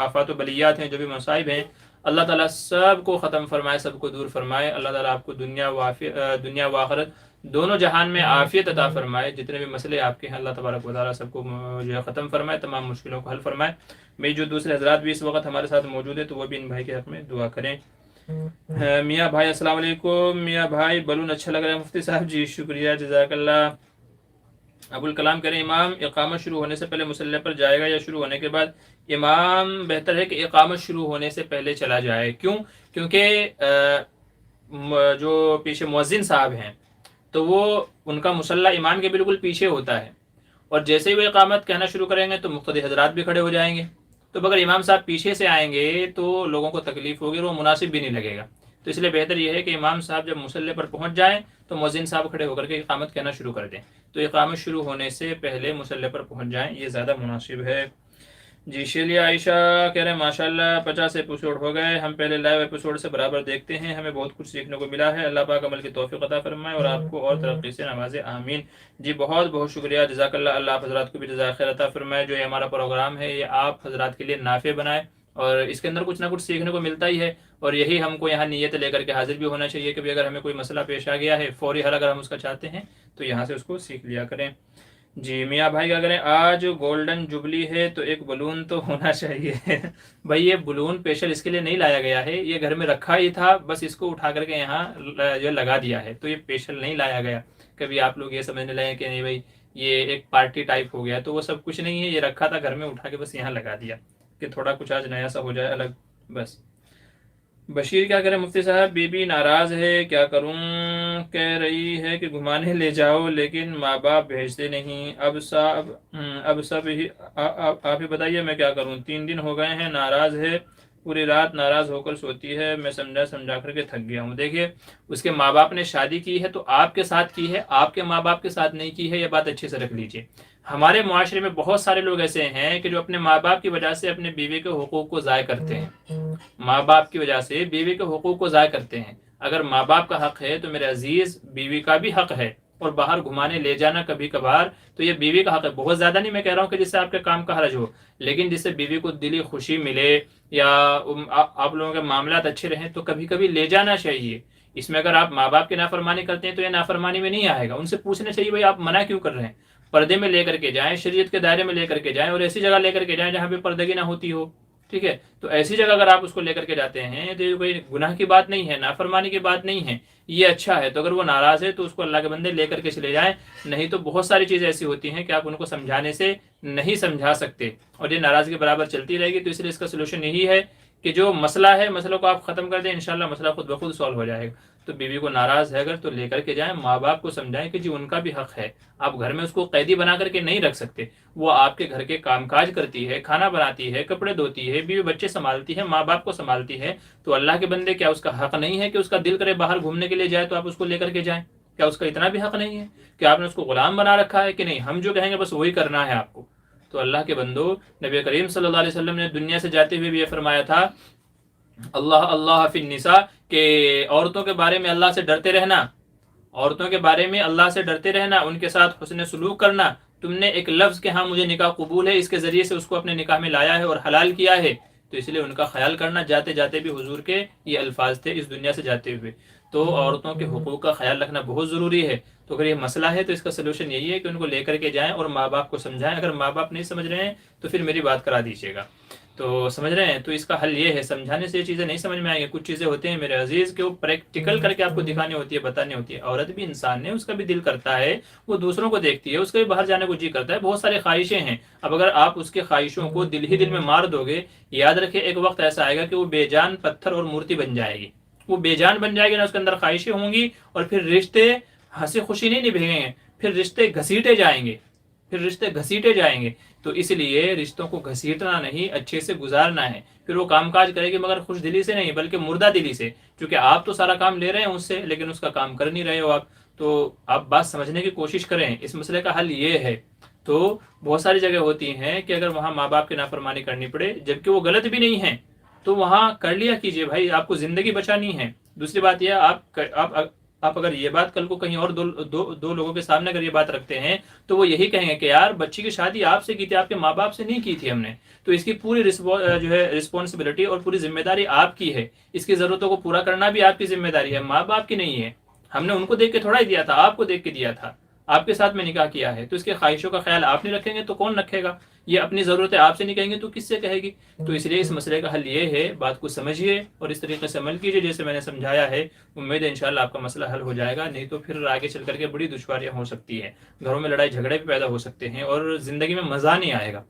آفات و بلیات ہیں، جو بھی مصائب ہیں، اللہ تعالیٰ سب کو ختم فرمائے، سب کو دور فرمائے، اللہ تعالیٰ آپ کو دنیا و آخرت دونوں جہان میں عافیت عطا فرمائے، جتنے بھی مسئلے آپ کے ہیں اللہ تبارک و تعالیٰ سب کو جو ہے ختم فرمائے، تمام مشکلوں کو حل فرمائے۔ میری جو دوسرے حضرات بھی اس وقت ہمارے ساتھ موجود ہیں تو وہ بھی ان بھائی کے حق میں دعا کریں۔ میاں بھائی السلام علیکم، میاں بھائی بلون اچھا لگ رہا ہے مفتی صاحب، جی شکریہ جزاک اللہ۔ ابو الکلام کریں امام اقامت شروع ہونے سے پہلے مصلی پر جائے گا یا شروع ہونے کے بعد؟ امام بہتر ہے کہ اقامت شروع ہونے سے پہلے چلا جائے، کیوں؟ کیونکہ جو پیچھے مؤذن صاحب ہیں تو وہ ان کا مصلی امام کے بالکل پیچھے ہوتا ہے، اور جیسے ہی وہ اقامت کہنا شروع کریں گے تو مقتدی حضرات بھی کھڑے ہو جائیں گے. تو اگر امام صاحب پیچھے سے آئیں گے تو لوگوں کو تکلیف ہوگی اور وہ مناسب بھی نہیں لگے گا. تو اس لیے بہتر یہ ہے کہ امام صاحب جب مصلی پر پہنچ جائیں تو مؤذن صاحب کھڑے ہو کر کے اقامت کہنا شروع کر دیں. تو اقامت شروع ہونے سے پہلے مصلی پر پہنچ جائیں، یہ زیادہ مناسب ہے. جی شیلیا عائشہ کہہ رہے ہیں ماشاء اللہ 50 ایپیسوڈ ہو گئے، ہم پہلے لائیو ایپیسوڈ سے برابر دیکھتے ہیں، ہمیں بہت کچھ سیکھنے کو ملا ہے. اللہ پاک عمل کی توفیق عطا فرمائے اور آپ کو اور ترقی سے نوازے، آمین. جی بہت بہت شکریہ، جزاک اللہ. اللہ آپ حضرات کو بھی جزائے خیر عطا فرمائے. جو یہ ہمارا پروگرام ہے یہ آپ حضرات کے لیے نافع بنائے اور اس کے اندر کچھ نہ کچھ سیکھنے کو ملتا ہی ہے. اور یہی ہم کو یہاں نیت لے کر کے حاضر بھی ہونا چاہیے کہ بھی اگر ہمیں کوئی مسئلہ پیش آ گیا ہے فوری حل اگر ہم اس کا چاہتے ہیں تو یہاں سے اس کو سیکھ لیا کریں. جی میاں بھائی کیا کریں، آج گولڈن جبلی ہے تو ایک بلون تو ہونا چاہیے. بھائی یہ بلون اسپیشل اس کے لیے نہیں لایا گیا ہے، یہ گھر میں رکھا ہی تھا، بس اس کو اٹھا کر کے یہاں جو لگا دیا ہے، تو یہ اسپیشل نہیں لایا گیا. کبھی آپ لوگ یہ سمجھنے لگے کہ نہیں بھائی یہ ایک پارٹی ٹائپ ہو گیا، تو وہ سب کچھ نہیں ہے. یہ رکھا تھا گھر میں، اٹھا کے بس یہاں لگا دیا کہ تھوڑا کچھ آج نیا سا ہو جائے الگ بس. بشیر کیا کریں مفتی صاحب، بی بی ناراض ہے کیا کروں، کہہ رہی ہے کہ گھمانے لے جاؤ لیکن ماں باپ بھیجتے نہیں. اب سب ہی آپ ہی بتائیے میں کیا کروں. 3 دن ہو گئے ہیں ناراض ہے، پوری رات ناراض ہو کر سوتی ہے، میں سمجھا کر کے تھک گیا ہوں. دیکھیے اس کے ماں باپ نے شادی کی ہے تو آپ کے ساتھ کی ہے، آپ کے ماں باپ کے ساتھ نہیں کی ہے، یہ بات اچھے سے رکھ لیجیے. ہمارے معاشرے میں بہت سارے لوگ ایسے ہیں کہ جو اپنے ماں باپ کی وجہ سے اپنے بیوی کے حقوق کو ضائع کرتے ہیں. ماں باپ کی وجہ سے بیوی کے حقوق کو ضائع کرتے ہیں. اگر ماں باپ کا حق ہے تو میرے عزیز بیوی کا بھی حق ہے. اور باہر گھمانے لے جانا کبھی کبھار تو یہ بیوی کا حق ہے. بہت زیادہ نہیں میں کہہ رہا ہوں کہ جس سے آپ کے کام کا حرج ہو، لیکن جس سے بیوی کو دلی خوشی ملے یا آپ لوگوں کے معاملات اچھے رہیں تو کبھی کبھی لے جانا چاہیے. اس میں اگر آپ ماں باپ کی نافرمانی کرتے ہیں تو یہ نافرمانی میں نہیں آئے گا. ان سے پوچھنا چاہیے بھائی آپ منع کیوں کر رہے ہیں. پردے میں لے کر کے جائیں، شریعت کے دائرے میں لے کر کے جائیں اور ایسی جگہ لے کر کے جائیں جہاں پہ پردگی نہ ہوتی ہو. ٹھیک ہے، تو ایسی جگہ اگر آپ اس کو لے کر کے جاتے ہیں تو یہ کوئی گناہ کی بات نہیں ہے، نافرمانی کی بات نہیں ہے، یہ اچھا ہے. تو اگر وہ ناراض ہے تو اس کو اللہ کے بندے لے کر کے چلے جائیں. نہیں تو بہت ساری چیزیں ایسی ہوتی ہیں کہ آپ ان کو سمجھانے سے نہیں سمجھا سکتے اور یہ ناراضگی برابر چلتی رہے گی. تو اس لیے اس کا سولوشن یہی ہے کہ جو مسئلہ ہے مسئلہ کو آپ ختم کر دیں، انشاءاللہ مسئلہ خود بخود سالو ہو جائے گا. تو بیوی کو ناراض ہے اگر تو لے کر کے جائیں، ماں باپ کو سمجھائیں کہ جی ان کا بھی حق ہے. آپ گھر میں اس کو قیدی بنا کر کے نہیں رکھ سکتے. وہ آپ کے گھر کے کام کاج کرتی ہے، کھانا بناتی ہے، کپڑے دھوتی ہے، بیوی بچے سنبھالتی ہے، ماں باپ کو سنبھالتی ہے. تو اللہ کے بندے کیا اس کا حق نہیں ہے کہ اس کا دل کرے باہر گھومنے کے لیے جائے تو آپ اس کو لے کر کے جائیں؟ کیا اس کا اتنا بھی حق نہیں ہے کہ آپ نے اس کو غلام بنا رکھا ہے کہ نہیں ہم جو کہیں گے بس وہی کرنا ہے آپ کو؟ تو اللہ کے بندو، نبی کریم صلی اللہ علیہ وسلم نے دنیا سے جاتے ہوئے بھی یہ فرمایا تھا اللہ اللہ فی النساء، کہ عورتوں کے بارے میں اللہ سے ڈرتے رہنا، عورتوں کے بارے میں اللہ سے ڈرتے رہنا، ان کے ساتھ حسن سلوک کرنا. تم نے ایک لفظ کہ ہاں مجھے نکاح قبول ہے، اس کے ذریعے سے اس کو اپنے نکاح میں لایا ہے اور حلال کیا ہے، تو اس لیے ان کا خیال کرنا. جاتے جاتے بھی حضور کے یہ الفاظ تھے اس دنیا سے جاتے ہوئے. تو عورتوں کے حقوق کا خیال رکھنا بہت ضروری ہے. تو اگر یہ مسئلہ ہے تو اس کا سلوشن یہی ہے کہ ان کو لے کر کے جائیں اور ماں باپ کو سمجھائیں. اگر ماں باپ نہیں سمجھ رہے ہیں تو پھر میری بات کرا دیجیے گا. تو سمجھ رہے ہیں، تو اس کا حل یہ ہے، سمجھانے سے یہ چیزیں نہیں سمجھ میں آئیں گی. کچھ چیزیں ہوتے ہیں میرے عزیز کہ وہ پریکٹیکل کر کے آپ کو دکھانی ہوتی ہے، بتانی ہوتی ہے. عورت بھی انسان ہے، اس کا بھی دل کرتا ہے، وہ دوسروں کو دیکھتی ہے، اس کا بھی باہر جانے کو جی کرتا ہے، بہت ساری خواہشیں ہیں. اب اگر آپ اس کے خواہشوں کو دل ہی دل میں مار دو گے، یاد رکھے ایک وقت ایسا آئے گا کہ وہ بے جان پتھر اور مورتی بن جائے گی. وہ بے جان بن جائے گی، نہ اس کے اندر خواہشیں ہوں گی، اور پھر رشتے ہنسی خوشی نہیں نبھیں گے، پھر رشتے گھسیٹے جائیں گے، پھر رشتے گھسیٹے جائیں گے. تو اس لیے رشتوں کو گھسیٹنا نہیں، اچھے سے گزارنا ہے. پھر وہ کام کاج کرے گی مگر خوش دلی سے نہیں بلکہ مردہ دلی سے، کیونکہ آپ تو سارا کام لے رہے ہیں اس سے لیکن اس کا کام کر نہیں رہے ہو آپ. تو آپ بات سمجھنے کی کوشش کریں. اس مسئلے کا حل یہ ہے. تو بہت ساری جگہ ہوتی ہیں کہ اگر وہاں ماں باپ کی نافرمانی کرنی پڑے جبکہ وہ غلط بھی نہیں ہیں تو وہاں کر لیا کیجیے بھائی، آپ کو زندگی بچانی ہے. دوسری بات یہ آپ اگر یہ بات کل کو کہیں اور دو لوگوں کے سامنے اگر یہ بات رکھتے ہیں تو وہ یہی کہیں گے کہ یار بچی کی شادی آپ سے کی تھی، آپ کے ماں باپ سے نہیں کی تھی ہم نے. تو اس کی پوری جو ہے رسپانسبلٹی اور پوری ذمہ داری آپ کی ہے. اس کی ضرورتوں کو پورا کرنا بھی آپ کی ذمہ داری ہے، ماں باپ کی نہیں ہے. ہم نے ان کو دیکھ کے تھوڑا ہی دیا تھا، آپ کو دیکھ کے دیا تھا، آپ کے ساتھ میں نکاح کیا ہے. تو اس کے خواہشوں کا خیال آپ نہیں رکھیں گے تو کون رکھے گا؟ یہ اپنی ضرورتیں آپ سے نہیں کہیں گے تو کس سے کہے گی؟ تو اس لیے اس مسئلے کا حل یہ ہے، بات کو سمجھیے اور اس طریقے سے عمل کیجیے جیسے میں نے سمجھایا ہے. امید ہے انشاءاللہ آپ کا مسئلہ حل ہو جائے گا. نہیں تو پھر آگے چل کر کے بڑی دشواریاں ہو سکتی ہیں، گھروں میں لڑائی جھگڑے بھی پیدا ہو سکتے ہیں اور زندگی میں مزہ نہیں آئے گا.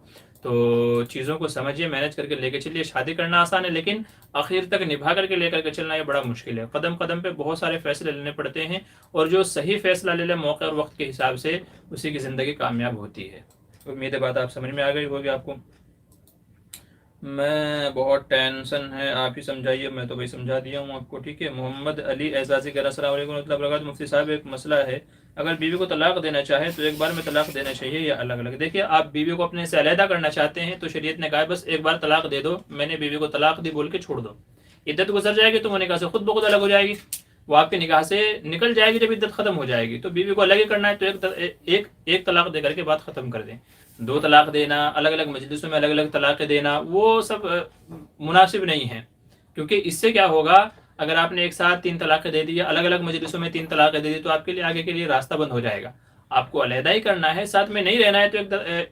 تو چیزوں کو سمجھیے، مینج کر کے لے کے چلیے. شادی کرنا آسان ہے لیکن آخر تک نبھا کر کے لے کر کے چلنا یہ بڑا مشکل ہے. قدم قدم پہ بہت سارے فیصلے لینے پڑتے ہیں، اور جو صحیح فیصلہ لے لے موقع اور وقت کے حساب سے، اسی کی زندگی کامیاب ہوتی ہے. امید ہے بات آپ سمجھ میں آ گئی ہوگی آپ کو. میں بہت ٹینشن ہے، آپ ہی سمجھائیے. میں تو بھائی سمجھا دیا ہوں آپ کو، ٹھیک ہے. محمد علی اعزازی کہہ رہا السلام علیکم ورحمۃ اللہ وبرکاتہ. مفتی صاحب ایک مسئلہ ہے، اگر بیوی کو طلاق دینا چاہے تو ایک بار میں طلاق دینا چاہیے یا الگ الگ؟ دیکھیے، آپ بیوی کو اپنے سے علیحدہ کرنا چاہتے ہیں تو شریعت نے کہا ہے بس ایک بار طلاق دے دو، میں نے بیوی کو طلاق دی بول کے چھوڑ دو. عدت گزر جائے گی تو وہ نکاح سے خود بخود الگ ہو جائے گی، وہ آپ کے نکاح سے نکل جائے گی جب عدت ختم ہو جائے گی. تو بیوی کو الگ ہی کرنا ہے تو ایک طلاق دے کر کے بات ختم کر دیں. دو طلاق دینا، الگ الگ مجلسوں میں الگ الگ طلاقیں دینا، وہ سب مناسب نہیں ہے. کیونکہ اس سے کیا ہوگا، اگر آپ نے ایک ساتھ 3 طلاقیں دے دی یا الگ الگ مجلسوں میں 3 طلاقیں دے دی تو آپ کے لیے آگے کے لیے راستہ بند ہو جائے گا. آپ کو علیحدہ ہی کرنا ہے، ساتھ میں نہیں رہنا ہے تو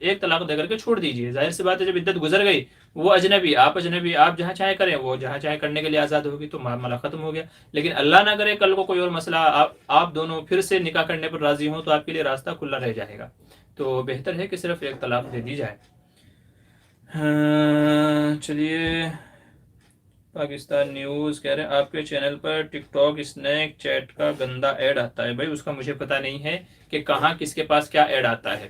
ایک طلاق دے کر کے چھوڑ دیجیے. ظاہر سی بات ہے جب عدت گزر گئی، وہ اجنبی آپ اجنبی، آپ جہاں چاہے کریں، وہ جہاں چاہے کرنے کے لیے آزاد ہوگی، تو معاملہ ختم ہو گیا. لیکن اللہ نہ کرے کل کو کوئی اور مسئلہ، آپ دونوں پھر سے نکاح کرنے پر راضی ہوں تو آپ کے لیے راستہ کھلا رہ جائے گا. تو بہتر ہے کہ صرف ایک طلاق دے دی جائے. چلیے، پاکستان نیوز کہہ رہے ہیں آپ کے چینل پر ٹک ٹاک اسنیک چیٹ کا گندا ایڈ آتا ہے. بھائی اس کا مجھے پتہ نہیں ہے کہ کہاں کس کے پاس کیا ایڈ آتا ہے.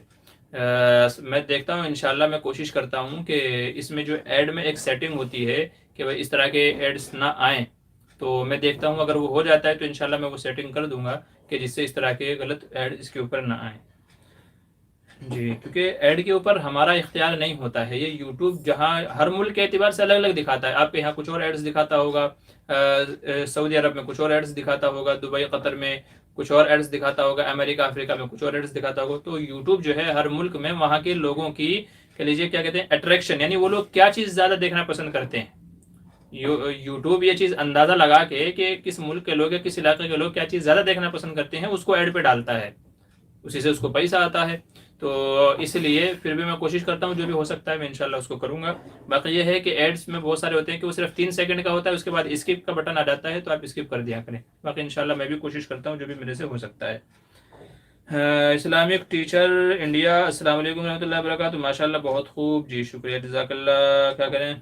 میں دیکھتا ہوں، انشاءاللہ میں کوشش کرتا ہوں کہ اس میں جو ایڈ میں ایک سیٹنگ ہوتی ہے کہ بھائی اس طرح کے ایڈز نہ آئیں، تو میں دیکھتا ہوں اگر وہ ہو جاتا ہے تو انشاءاللہ میں وہ سیٹنگ کر دوں گا کہ جس سے اس طرح کے غلط ایڈ اس کے اوپر نہ آئیں. جی، کیونکہ ایڈ کے اوپر ہمارا اختیار نہیں ہوتا ہے. یہ یوٹیوب جہاں ہر ملک کے اعتبار سے الگ الگ دکھاتا ہے. آپ کے یہاں کچھ اور ایڈز دکھاتا ہوگا، سعودی عرب میں کچھ اور ایڈز دکھاتا ہوگا، دبئی قطر میں کچھ اور ایڈز دکھاتا ہوگا، امریکہ افریقہ میں کچھ اور ایڈز دکھاتا ہوگا. تو یوٹیوب جو ہے ہر ملک میں وہاں کے لوگوں کی کہہ لیجیے کیا کہتے ہیں اٹریکشن، یعنی وہ لوگ کیا چیز زیادہ دیکھنا پسند کرتے ہیں. یوٹیوب یہ چیز اندازہ لگا کے کہ کس ملک کے لوگ یا کس علاقے کے لوگ کیا چیز زیادہ دیکھنا پسند کرتے ہیں، اس کو ایڈ پہ ڈالتا ہے، اسی سے اس کو پیسہ آتا ہے. تو اس لیے پھر بھی میں کوشش کرتا ہوں جو بھی ہو سکتا ہے میں انشاءاللہ اس کو کروں گا. باقی یہ ہے کہ ایڈز میں بہت سارے ہوتے ہیں کہ وہ صرف 3 سیکنڈ کا ہوتا ہے، اس کے بعد اسکپ کا بٹن آ جاتا ہے تو آپ اسکپ کر دیا کریں. باقی انشاءاللہ میں بھی کوشش کرتا ہوں جو بھی میرے سے ہو سکتا ہے. اسلامک ٹیچر انڈیا السلام علیکم ورحمۃ اللہ وبرکاتہ. ماشاءاللہ بہت خوب، جی شکریہ، جزاک اللہ. کیا کریں،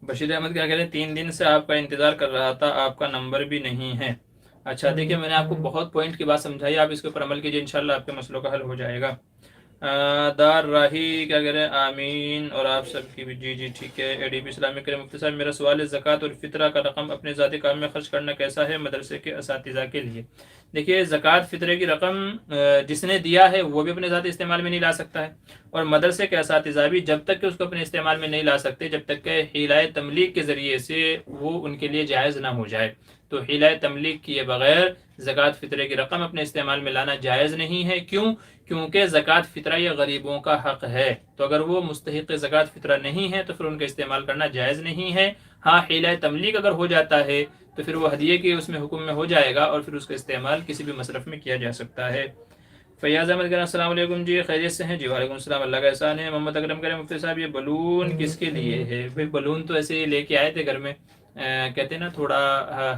بشیر احمد کیا کہہ رہے ہیں 3 دن سے آپ کا انتظار کر رہا تھا، آپ کا نمبر بھی نہیں ہے. اچھا دیکھیے، میں نے آپ کو بہت پوائنٹ کی بات سمجھائی، آپ اس کے اوپر عمل کیجیے، انشاءاللہ آپ کے مسئلوں کا حل ہو جائے گا. دار راہی کیا کہہ رہے ہیں آمین، اور آپ سب کی بھی جی ٹھیک ہے. اے ڈی پی اسلامی کریم مفتی صاحب میرا سوال ہے زکوٰۃ اور فطرہ کا رقم اپنے ذاتی کام میں خرچ کرنا کیسا ہے مدرسے کے اساتذہ کے لیے؟ دیکھیے، زکوٰۃ فطرے کی رقم جس نے دیا ہے وہ بھی اپنے ذاتی استعمال میں نہیں لا سکتا ہے، اور مدرسے کے اساتذہ بھی جب تک کہ اس کو اپنے استعمال میں نہیں لا سکتے جب تک کہ حیلۂ تملیغ کے ذریعے سے وہ ان کے لیے جائز نہ ہو جائے. تو حیلۂ تملیغ کیے بغیر زکوٰۃ فطرے کی رقم اپنے استعمال میں لانا جائز نہیں ہے. کیوں؟ کیونکہ زکوٰۃ فطرہ یہ غریبوں کا حق ہے، تو اگر وہ مستحق زکوٰۃ فطرہ نہیں ہے تو پھر ان کا استعمال کرنا جائز نہیں ہے. ہاں، حیلۂ تملیغ اگر ہو جاتا ہے تو پھر وہ ہدیے کے اس میں حکم میں ہو جائے گا اور پھر اس کا استعمال کسی بھی مصرف میں کیا جا سکتا ہے. فیاض احمد کہہ رہے ہیں السلام علیکم، جی خیریت سے ہیں؟ جی وعلیکم السلام، اللہ کا احسان ہے. محمد اکرم کہہ رہے ہیں مفتی صاحب یہ بلون کس کے لیے ہے؟ بھائی بلون تو ایسے ہی لے کے آئے تھے گھر میں، کہتے ہیں نا تھوڑا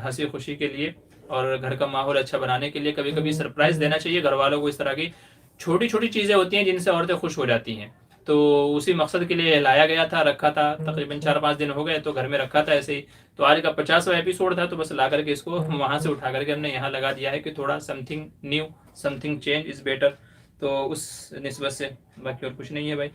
ہنسی خوشی کے لیے اور گھر کا ماحول اچھا بنانے کے لیے. کبھی کبھی سرپرائز دینا چاہیے گھر والوں کو. اس طرح کی چھوٹی چھوٹی چیزیں ہوتی ہیں جن سے عورتیں خوش ہو جاتی ہیں، تو اسی مقصد کے لیے لایا گیا تھا، رکھا تھا. تقریباً 4-5 دن ہو گئے تو گھر میں رکھا تھا ایسے ہی. تو آج کا 50واں ایپیسوڈ تھا تو بس لا کر کے اس کو وہاں سے اٹھا کر کے ہم نے یہاں لگا دیا ہے کہ تھوڑا some thing new, some thing change is better. تو اس نسبت سے باقی اور کچھ نہیں ہے بھائی.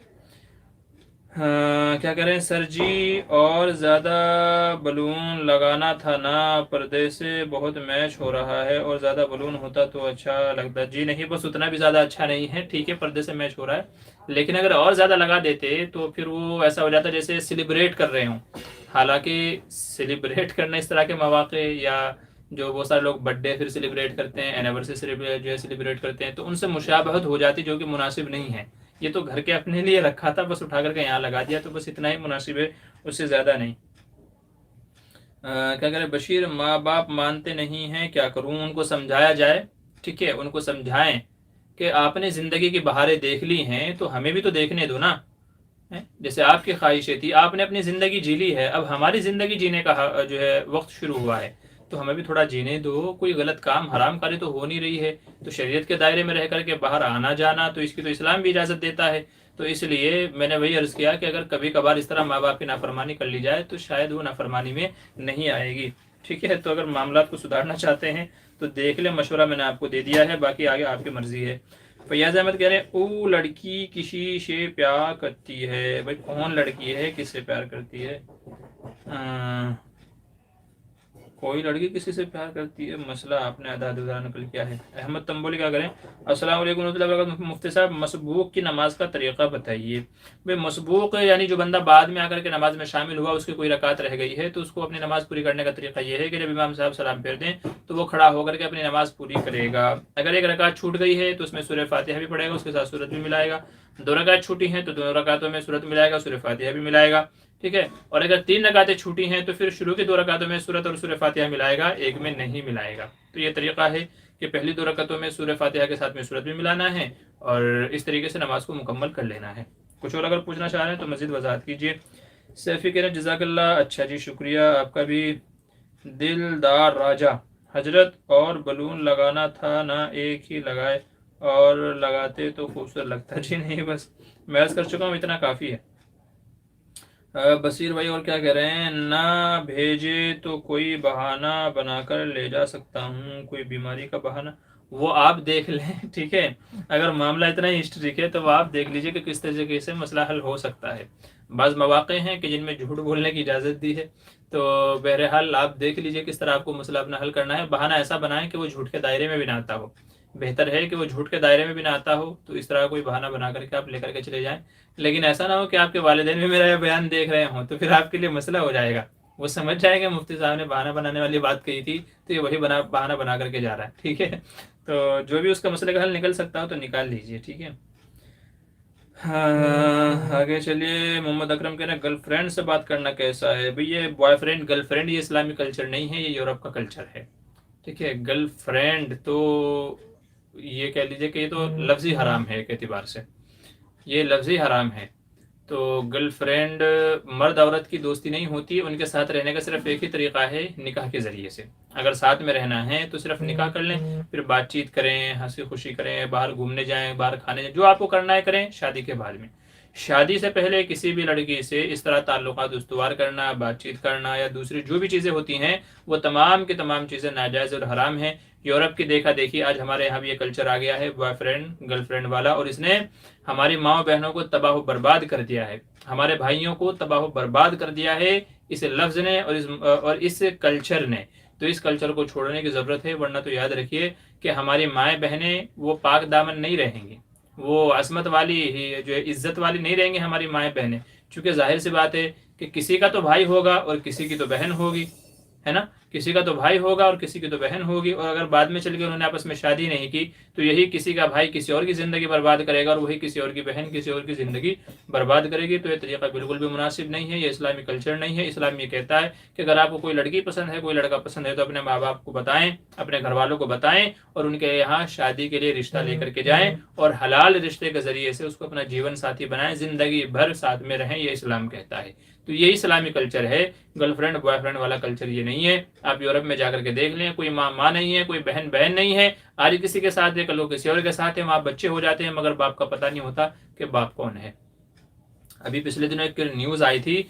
کیا کہہ رہے ہیں سر جی، اور زیادہ بلون لگانا تھا نا، پردے سے بہت میچ ہو رہا ہے، اور زیادہ بلون ہوتا تو اچھا لگتا. جی نہیں، بس اتنا بھی زیادہ اچھا نہیں ہے، ٹھیک ہے پردے سے میچ ہو رہا ہے، لیکن اگر اور زیادہ لگا دیتے تو پھر وہ ایسا ہو جاتا جیسے سیلیبریٹ کر رہے ہوں. حالانکہ سیلیبریٹ کرنا اس طرح کے مواقع، یا جو بہت سارے لوگ برتھ ڈے پھر سیلیبریٹ کرتے ہیں، اینیورسری جو ہے سیلیبریٹ کرتے ہیں، تو ان سے مشابہت ہو جاتی جو کہ مناسب نہیں ہے. یہ تو گھر کے اپنے لیے رکھا تھا، بس اٹھا کر کے یہاں لگا دیا، تو بس اتنا ہی مناسب ہے، اس سے زیادہ نہیں. کیا کرے بشیر، ماں باپ مانتے نہیں ہیں، کیا کروں؟ ان کو سمجھایا جائے، ٹھیک ہے، ان کو سمجھائیں کہ آپ نے زندگی کی بہاریں دیکھ لی ہیں تو ہمیں بھی تو دیکھنے دو نا. جیسے آپ کی خواہشیں تھی، آپ نے اپنی زندگی جی لی ہے، اب ہماری زندگی جینے کا جو ہے وقت شروع ہوا ہے، تو ہمیں بھی تھوڑا جینے دو. کوئی غلط کام حرام کاری تو ہو نہیں رہی ہے، تو شریعت کے دائرے میں رہ کر کے باہر آنا جانا تو اس کی تو اسلام بھی اجازت دیتا ہے. تو اس لیے میں نے وہی عرض کیا کہ اگر کبھی کبھار اس طرح ماں باپ کی نافرمانی کر لی جائے تو شاید وہ نافرمانی میں نہیں آئے گی، ٹھیک ہے؟ تو اگر معاملات کو سدھارنا چاہتے ہیں تو دیکھ لیں، مشورہ میں نے آپ کو دے دیا ہے، باقی آگے آپ کی مرضی ہے۔ فیاض احمد کہہ رہے ہیں او لڑکی کسی سے پیار کرتی ہے، بھائی کون لڑکی ہے کس سے پیار کرتی ہے؟ کوئی لڑکی کسی سے پیار کرتی ہے، مسئلہ آپ نے آدھا ادھورا نقل کیا ہے۔ احمد تنبولی کیا کریں، السلام علیکم ورحمۃ اللہ وبرکاتہ، مفتی صاحب مسبوق کی نماز کا طریقہ بتائیے۔ بھائی مسبوق یعنی جو بندہ بعد میں آ کر کے نماز میں شامل ہوا، اس کی کوئی رکعت رہ گئی ہے تو اس کو اپنی نماز پوری کرنے کا طریقہ یہ ہے کہ جب امام صاحب سلام پھیر دیں تو وہ کھڑا ہو کر کے اپنی نماز پوری کرے گا۔ اگر ایک رکعت چھوٹ گئی ہے تو اس میں سورہ فاتحہ بھی پڑھے گا، اس کے ساتھ سورت بھی ملائے گا۔ دو رکعت چھوٹی ہیں تو دونوں رکعتوں میں سورت ملائے گا، سورہ فاتحہ بھی ملائے گا، ٹھیک ہے؟ اور اگر 3 رکعتیں چھوٹی ہیں تو پھر شروع کی 2 رکعتوں میں سورت اور سورہ فاتحہ ملائے گا، ایک میں نہیں ملائے گا۔ تو یہ طریقہ ہے کہ پہلی 2 رکعتوں میں سورہ فاتحہ کے ساتھ میں سورت بھی ملانا ہے اور اس طریقے سے نماز کو مکمل کر لینا ہے۔ کچھ اور اگر پوچھنا چاہ رہے ہیں تو مزید وضاحت کیجیے۔ سیفی کہہ رہے ہیں جزاک اللہ، اچھا جی شکریہ آپ کا بھی۔ دلدار راجہ، حضرت اور بلون لگانا تھا نہ ایک ہی لگائے اور لگاتے تو خوبصورت لگتا؟ جی نہیں، بس میں عرض کر چکا ہوں اتنا کافی ہے۔ بصیر بھائی اور کیا کہہ رہے ہیں، نہ بھیجے تو کوئی بہانہ بنا کر لے جا سکتا ہوں، کوئی بیماری کا بہانہ؟ وہ آپ دیکھ لیں، ٹھیک ہے؟ اگر معاملہ اتنا ہی ہسٹریک ہے تو وہ آپ دیکھ لیجئے کہ کس طریقے سے مسئلہ حل ہو سکتا ہے۔ بعض مواقع ہیں کہ جن میں جھوٹ بولنے کی اجازت دی ہے، تو بہرحال آپ دیکھ لیجئے کس طرح آپ کو مسئلہ اپنا حل کرنا ہے۔ بہانہ ایسا بنائیں کہ وہ جھوٹ کے دائرے میں بھی نہ آتا ہو، بہتر ہے کہ وہ جھوٹ کے دائرے میں بھی نہ آتا ہو، تو اس طرح کوئی بہانہ بنا کر کے آپ لے کر کے چلے جائیں۔ لیکن ایسا نہ ہو کہ آپ کے والدین بھی میرا یہ بیان دیکھ رہے ہوں، تو پھر آپ کے لیے مسئلہ ہو جائے گا، وہ سمجھ جائیں گے مفتی صاحب نے بہانہ بنانے والی بات کہی تھی تو یہ وہی بہانہ بنا کر کے جا رہا ہے، ٹھیک ہے؟ تو جو بھی اس کا مسئلے کا حل نکل سکتا ہو تو نکال لیجئے، ٹھیک ہے؟ آگے چلیے۔ محمد اکرم کہہ رہے ہیں گرل فرینڈ سے بات کرنا کیسا ہے؟ بھئی یہ بوائے فرینڈ گرل فرینڈ یہ اسلامی کلچر نہیں ہے، یہ یورپ کا کلچر ہے، ٹھیک ہے؟ گرل فرینڈ تو یہ کہہ لیجئے کہ یہ تو لفظی حرام ہے، ایک اعتبار سے یہ لفظی حرام ہے۔ تو گرل فرینڈ مرد عورت کی دوستی نہیں ہوتی، ان کے ساتھ رہنے کا صرف ایک ہی طریقہ ہے، نکاح کے ذریعے سے۔ اگر ساتھ میں رہنا ہے تو صرف نکاح کر لیں، پھر بات چیت کریں، ہنسی خوشی کریں، باہر گھومنے جائیں، باہر کھانے جائیں، جو آپ کو کرنا ہے کریں شادی کے بعد میں۔ شادی سے پہلے کسی بھی لڑکی سے اس طرح تعلقات استوار کرنا، بات چیت کرنا یا دوسری جو بھی چیزیں ہوتی ہیں وہ تمام کی تمام چیزیں ناجائز اور حرام ہیں۔ یورپ کی دیکھا دیکھی آج ہمارے یہاں بھی یہ کلچر آ گیا ہے بوائے فرینڈ گرل فرینڈ والا، اور اس نے ہماری ماں بہنوں کو تباہ و برباد کر دیا ہے، ہمارے بھائیوں کو تباہ و برباد کر دیا ہے اس لفظ نے اور اس کلچر نے۔ تو اس کلچر کو چھوڑنے کی ضرورت ہے، ورنہ تو یاد رکھیے کہ ہماری مائیں بہنیں وہ پاک دامن نہیں رہیں گی، وہ عصمت والی جو ہے عزت والی نہیں رہیں گی ہماری مائیں بہنیں، چونکہ ظاہر سی بات ہے کہ کسی کا تو بھائی ہوگا اور کسی کی تو بہن ہوگی، ہے نا؟ کسی کا تو بھائی ہوگا اور کسی کی تو بہن ہوگی، اور اگر بعد میں چل کے انہوں نے آپس میں شادی نہیں کی تو یہی کسی کا بھائی کسی اور کی زندگی برباد کرے گا اور وہی کسی اور کی بہن کسی اور کی زندگی برباد کرے گی۔ تو یہ طریقہ بالکل بھی مناسب نہیں ہے، یہ اسلامی کلچر نہیں ہے۔ اسلام یہ کہتا ہے کہ اگر آپ کو کوئی لڑکی پسند ہے، کوئی لڑکا پسند ہے تو اپنے ماں باپ کو بتائیں، اپنے گھر والوں کو بتائیں اور ان کے یہاں شادی کے لیے رشتہ لے کر کے جائیں اور حلال رشتے کے ذریعے سے اس کو اپنا جیون ساتھی بنائیں، زندگی بھر ساتھ میں رہیں، یہ اسلام کہتا ہے۔ تو یہ اسلامی کلچر ہے، گرل فرینڈ بوائے فرینڈ والا کلچر یہ نہیں ہے۔ آپ یورپ میں جا کر کے دیکھ لیں، کوئی ماں ماں نہیں ہے، کوئی بہن بہن نہیں ہے، آج کسی کے ساتھ ہے کل کسی اور کے ساتھ ہے، وہاں بچے ہو جاتے ہیں مگر باپ کا پتہ نہیں ہوتا کہ باپ کون ہے۔ ابھی پچھلے دنوں ایک نیوز آئی تھی،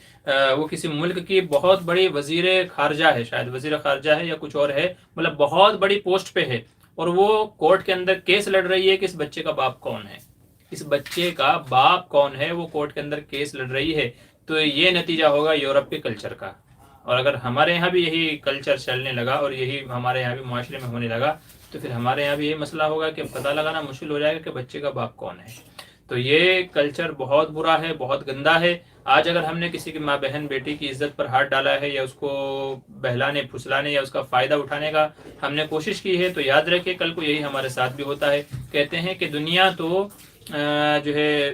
وہ کسی ملک کی بہت بڑی وزیر خارجہ ہے، شاید وزیر خارجہ ہے یا کچھ اور ہے، مطلب بہت بڑی پوسٹ پہ ہے، اور وہ کورٹ کے اندر کیس لڑ رہی ہے کہ اس بچے کا باپ کون ہے، اس بچے کا باپ کون ہے، وہ کورٹ کے اندر کیس لڑ رہی ہے۔ تو یہ نتیجہ ہوگا یورپ کے کلچر کا، اور اگر ہمارے یہاں بھی یہی کلچر چلنے لگا اور یہی ہمارے یہاں بھی معاشرے میں ہونے لگا تو پھر ہمارے یہاں بھی یہی مسئلہ ہوگا کہ پتہ لگانا مشکل ہو جائے گا کہ بچے کا باپ کون ہے۔ تو یہ کلچر بہت برا ہے، بہت گندا ہے۔ آج اگر ہم نے کسی کی ماں بہن بیٹی کی عزت پر ہاتھ ڈالا ہے یا اس کو بہلانے پھسلانے یا اس کا فائدہ اٹھانے کا ہم نے کوشش کی ہے تو یاد رکھیں کل کو یہی ہمارے ساتھ بھی ہوتا ہے۔ کہتے ہیں کہ دنیا تو جو ہے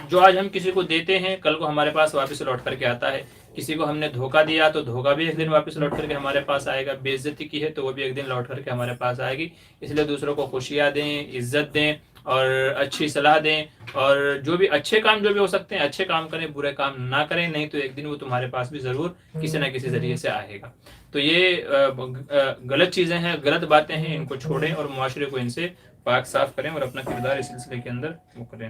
جو آج ہم کسی کو دیتے ہیں کل کو ہمارے پاس واپس لوٹ کر کے آتا ہے، کسی کو ہم نے دھوکہ دیا تو دھوکہ بھی ایک دن واپس لوٹ کر کے ہمارے پاس آئے گا، بے عزتی کی ہے تو وہ بھی ایک دن لوٹ کر کے ہمارے پاس آئے گی۔ اس لیے دوسروں کو خوشیاں دیں، عزت دیں اور اچھی صلاح دیں، اور جو بھی اچھے کام جو بھی ہو سکتے ہیں اچھے کام کریں، برے کام نہ کریں، نہیں تو ایک دن وہ تمہارے پاس بھی ضرور کسی نہ کسی ذریعے سے آئے گا۔ تو یہ غلط چیزیں ہیں، غلط باتیں ہیں، ان کو چھوڑیں اور معاشرے کو ان سے پاک صاف کریں اور اپنا کردار اس سلسلے کے اندر وہ کریں۔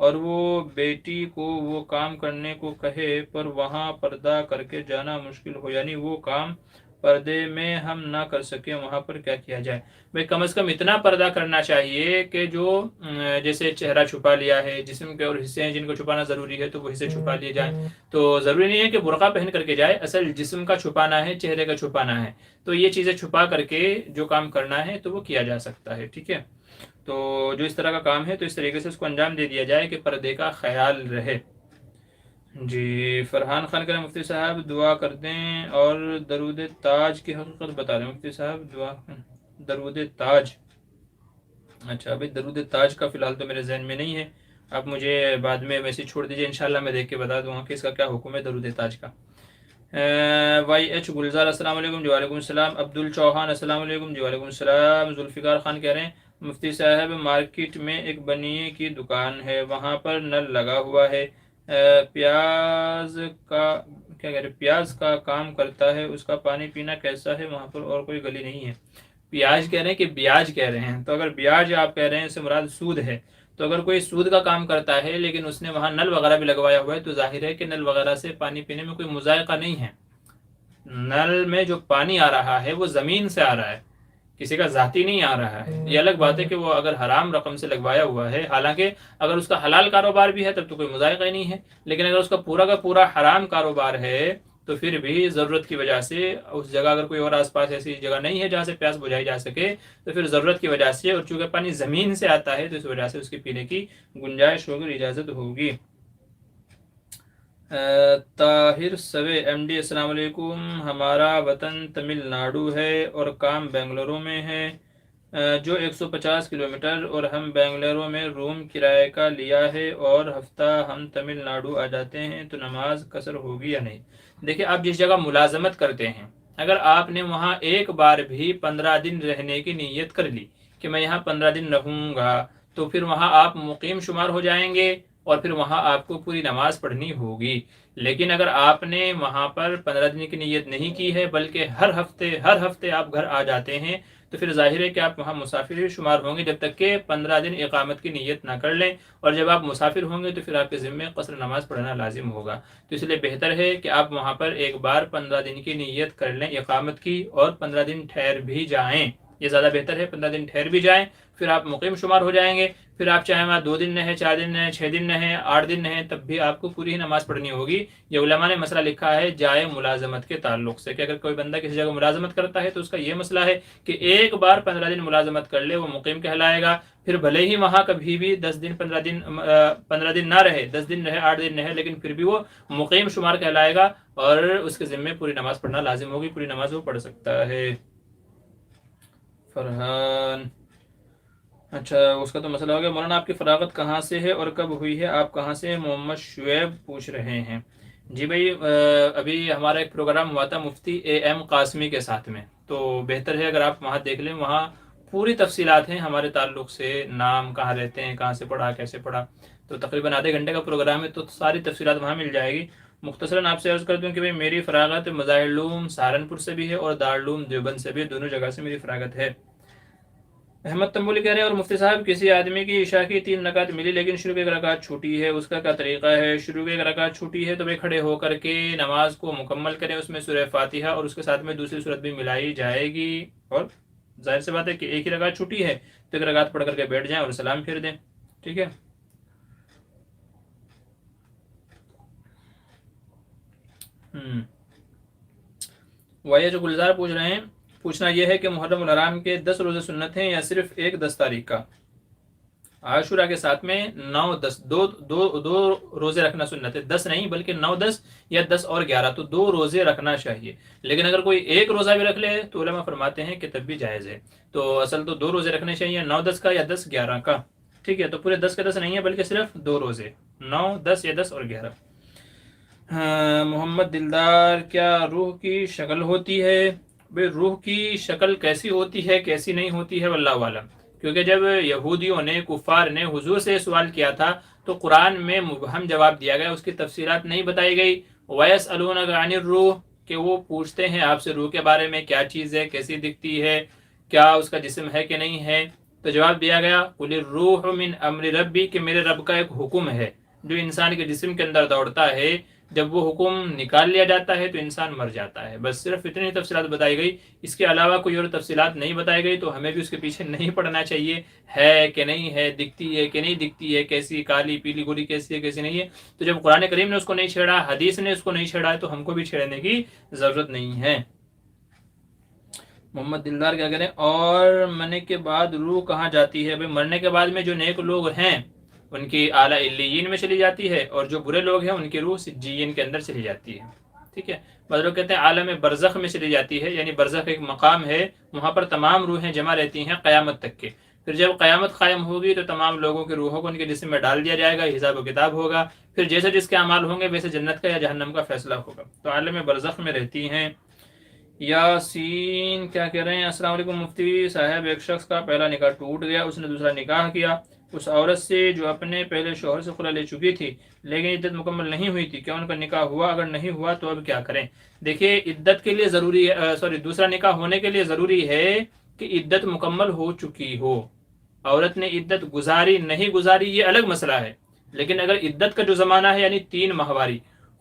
اور وہ بیٹی کو وہ کام کرنے کو کہے پر وہاں پردہ کر کے جانا مشکل ہو، یعنی وہ کام پردے میں ہم نہ کر سکیں، وہاں پر کیا کیا جائے؟ بھائی کم از کم اتنا پردہ کرنا چاہیے کہ جو جیسے چہرہ چھپا لیا ہے، جسم کے اور حصے ہیں جن کو چھپانا ضروری ہے تو وہ حصے چھپا لیے جائیں، تو ضروری نہیں ہے کہ برقع پہن کر کے جائے، اصل جسم کا چھپانا ہے، چہرے کا چھپانا ہے، تو یہ چیزیں چھپا کر کے جو کام کرنا ہے تو وہ کیا جا سکتا ہے، ٹھیک ہے؟ تو جو اس طرح کا کام ہے تو اس طریقے سے اس کو انجام دے دیا جائے کہ پردے کا خیال رہے۔ جی فرحان خان کہہ رہے ہیں مفتی صاحب دعا کر دیں اور درود تاج کی حقیقت بتا دیں۔ مفتی صاحب دعا درود تاج، اچھا بھائی درود تاج کا فی الحال تو میرے ذہن میں نہیں ہے، آپ مجھے بعد میں میسج چھوڑ دیجئے، انشاءاللہ میں دیکھ کے بتا دوں گا کہ اس کا کیا حکم ہے درود تاج کا۔ وائی ایچ گلزار السلام علیکم، جی وعلیکم السلام۔ عبد الچوہان السلام علیکم، جی وعلیکم السلام۔ ذوالفقار خان کہہ رہے ہیں مفتی صاحب مارکیٹ میں ایک بنیے کی دکان ہے، وہاں پر نل لگا ہوا ہے، پیاز کا کیا کہہ رہے پیاز کا کام کرتا ہے، اس کا پانی پینا کیسا ہے؟ وہاں پر اور کوئی گلی نہیں ہے۔ پیاز کہہ رہے ہیں کہ بیاج کہہ رہے ہیں؟ تو اگر بیاج آپ کہہ رہے ہیں اس سے مراد سود ہے، تو اگر کوئی سود کا کام کرتا ہے لیکن اس نے وہاں نل وغیرہ بھی لگوایا ہوا ہے تو ظاہر ہے کہ نل وغیرہ سے پانی پینے میں کوئی مذائقہ نہیں ہے۔ نل میں جو پانی آ رہا ہے وہ زمین سے آ رہا ہے، کسی کا ذاتی نہیں آ رہا ہے۔ یہ الگ بات ہے کہ وہ اگر حرام رقم سے لگوایا ہوا ہے، حالانکہ اگر اس کا حلال کاروبار بھی ہے تب تو کوئی مذائقہ ہی نہیں ہے، لیکن اگر اس کا پورا حرام کاروبار ہے تو پھر بھی ضرورت کی وجہ سے اس جگہ اگر کوئی اور آس پاس ایسی جگہ نہیں ہے جہاں سے پیاس بجھائی جا سکے تو پھر ضرورت کی وجہ سے، اور چونکہ پانی زمین سے آتا ہے تو اس وجہ سے اس کے پینے کی گنجائش ہوگی، اجازت ہوگی۔ طاہر سوے ایم ڈی السلام علیکم، ہمارا وطن تمل ناڈو ہے اور کام بنگلورو میں ہے، جو 150 کلومیٹر، اور ہم بنگلورو میں روم کرائے کا لیا ہے اور ہفتہ ہم تمل ناڈو آ جاتے ہیں، تو نماز قصر ہوگی یا نہیں؟ دیکھیں آپ جس جگہ ملازمت کرتے ہیں، اگر آپ نے وہاں ایک بار بھی 15 دن رہنے کی نیت کر لی کہ میں یہاں 15 دن رہوں گا، تو پھر وہاں آپ مقیم شمار ہو جائیں گے اور پھر وہاں آپ کو پوری نماز پڑھنی ہوگی۔ لیکن اگر آپ نے وہاں پر 15 دن کی نیت نہیں کی ہے بلکہ ہر ہفتے آپ گھر آ جاتے ہیں، تو پھر ظاہر ہے کہ آپ وہاں مسافر ہی شمار ہوں گے جب تک کہ 15 دن اقامت کی نیت نہ کر لیں، اور جب آپ مسافر ہوں گے تو پھر آپ کے ذمے قصر نماز پڑھنا لازم ہوگا۔ تو اس لیے بہتر ہے کہ آپ وہاں پر ایک بار 15 دن کی نیت کر لیں اقامت کی، اور 15 دن ٹھہر بھی جائیں، یہ زیادہ بہتر ہے، 15 دن ٹھہر بھی جائیں، پھر آپ مقیم شمار ہو جائیں گے، پھر آپ چاہیں وہاں 2 دن رہیں، 4 دن رہیں، 6 دن رہیں، 8 دن رہیں، تب بھی آپ کو پوری ہی نماز پڑھنی ہوگی۔ یہ علماء نے مسئلہ لکھا ہے جائے ملازمت کے تعلق سے، کہ اگر کوئی بندہ کسی جگہ ملازمت کرتا ہے تو اس کا یہ مسئلہ ہے کہ ایک بار 15 دن ملازمت کر لے وہ مقیم کہلائے گا، پھر بھلے ہی وہاں کبھی بھی 10 دن 15 دن نہ رہے، 10 دن رہے، 8 دن رہے، لیکن پھر بھی وہ مقیم شمار کہلائے گا اور اس کے ذمے پوری نماز پڑھنا لازم ہوگی، پوری نماز وہ پڑھ سکتا ہے۔ فرحان، اچھا اس کا تو مسئلہ ہو گیا۔ مولانا آپ کی فراغت کہاں سے ہے اور کب ہوئی ہے؟ آپ کہاں سے؟ محمد شعیب پوچھ رہے ہیں۔ جی بھائی ابھی ہمارا ایک پروگرام ہوا تھا مفتی اے ایم قاسمی کے ساتھ میں، تو بہتر ہے اگر آپ وہاں دیکھ لیں، وہاں پوری تفصیلات ہیں ہمارے تعلق سے، نام کہاں رہتے ہیں، کہاں سے پڑھا، کیسے پڑھا، تو تقریباً آدھے گھنٹے کا پروگرام ہے تو ساری تفصیلات وہاں مل جائے گی۔ مختصراً آپ سے عرض کر دوں کہ بھائی میری فراغت مظاہر علوم سہارنپور سے بھی ہے اور دارالعلوم دیوبند سے بھی، دونوں جگہ سے میری فراغت ہے۔ احمد تنبولی کہہ رہے ہیں اور مفتی صاحب کسی آدمی کی عشاء کی 3 رکعت ملی لیکن شروع کی 1 رکعت چھوٹی ہے، اس کا کیا طریقہ ہے؟ شروع کی 1 رکعت چھوٹی ہے تو بھائی کھڑے ہو کر کے نماز کو مکمل کریں، اس میں سورہ فاتحہ اور اس کے ساتھ میں دوسری سورت بھی ملائی جائے گی، اور ظاہر سی بات ہے کہ ایک ہی رکعت چھوٹی ہے تو 1 رکعت پڑھ کر کے بیٹھ جائیں اور سلام پھیر دیں، ٹھیک ہے؟ وائے جو گلزار پوچھ رہے ہیں، پوچھنا یہ ہے کہ محرم الحرام کے 10 روزے سنت ہیں یا صرف ایک 10 تاریخ کا؟ عاشورہ کے ساتھ میں 9 10 دو روزے رکھنا سنت ہے، 10 نہیں بلکہ 9 10 یا 10 اور 11، تو 2 روزے رکھنا چاہیے، لیکن اگر کوئی ایک روزہ بھی رکھ لے تو علماء فرماتے ہیں کہ تب بھی جائز ہے، تو اصل تو 2 روزے رکھنے چاہیے، 9 10 کا یا 10 11 کا، ٹھیک ہے؟ تو پورے 10 کے 10 نہیں ہے بلکہ صرف 2 روزے، 9 10 یا 10 اور 11۔ محمد دلدار، کیا روح کی شکل ہوتی ہے؟ بھئی روح کی شکل کیسی ہوتی ہے کیسی نہیں ہوتی ہے واللہ عالم، کیونکہ جب یہودیوں نے کفار نے حضور سے سوال کیا تھا تو قرآن میں مبہم جواب دیا گیا، اس کی تفصیلات نہیں بتائی گئی۔ وَيَسْأَلُونَكَ عَنِ الرُّوحِ، کہ وہ پوچھتے ہیں آپ سے روح کے بارے میں، کیا چیز ہے، کیسی دکھتی ہے، کیا اس کا جسم ہے کہ نہیں ہے، تو جواب دیا گیا قل الروح من امر ربی، کہ میرے رب کا ایک حکم ہے جو انسان کے جسم کے اندر دوڑتا ہے، جب وہ حکم نکال لیا جاتا ہے تو انسان مر جاتا ہے۔ بس صرف اتنی تفصیلات بتائی گئی، اس کے علاوہ کوئی اور تفصیلات نہیں بتائی گئی، تو ہمیں بھی اس کے پیچھے نہیں پڑنا چاہیے، ہے کہ نہیں ہے، دکھتی ہے کہ نہیں دکھتی ہے، کیسی کالی پیلی گوری کیسی ہے کیسی نہیں ہے۔ تو جب قرآن کریم نے اس کو نہیں چھیڑا، حدیث نے اس کو نہیں چھیڑا ہے، تو ہم کو بھی چھیڑنے کی ضرورت نہیں ہے۔ محمد دلدار کیا کریں، اور مرنے کے بعد روح کہاں جاتی ہے؟ بھائی مرنے کے بعد میں جو نیک لوگ ہیں ان کی اعلیٰ علیین میں چلی جاتی ہے، اور جو برے لوگ ہیں ان کی روح سجین کے اندر چلی جاتی ہے، ٹھیک ہے۔ بعض لوگ کہتے ہیں عالم برزخ میں چلی جاتی ہے، یعنی برزخ ایک مقام ہے، وہاں پر تمام روحیں جمع رہتی ہیں قیامت تک کے۔ پھر جب قیامت قائم ہوگی تو تمام لوگوں کی روحوں کو ان کے جسم میں ڈال دیا جائے گا، حساب و کتاب ہوگا، پھر جیسے جس کے اعمال ہوں گے ویسے جنت کا یا جہنم کا فیصلہ ہوگا۔ تو عالم برزخ میں رہتی ہیں۔ یاسین کیا کہہ رہے ہیں، السلام علیکم مفتی صاحب، ایک شخص کا پہلا نکاح ٹوٹ گیا، اس نے دوسرا نکاح کیا اس عورت سے جو اپنے پہلے شوہر سے خلا لے چکی تھی، لیکن عدت مکمل نہیں ہوئی تھی، کیا ان کا نکاح ہوا؟ اگر نہیں ہوا تو اب کیا کریں؟ دیکھیے عدت کے لیے ضروری ہے، دوسرا نکاح ہونے کے لیے ضروری ہے کہ عدت مکمل ہو چکی ہو۔ عورت نے عدت گزاری نہیں گزاری یہ الگ مسئلہ ہے، لیکن اگر عدت کا جو زمانہ ہے یعنی 3 ماہواری،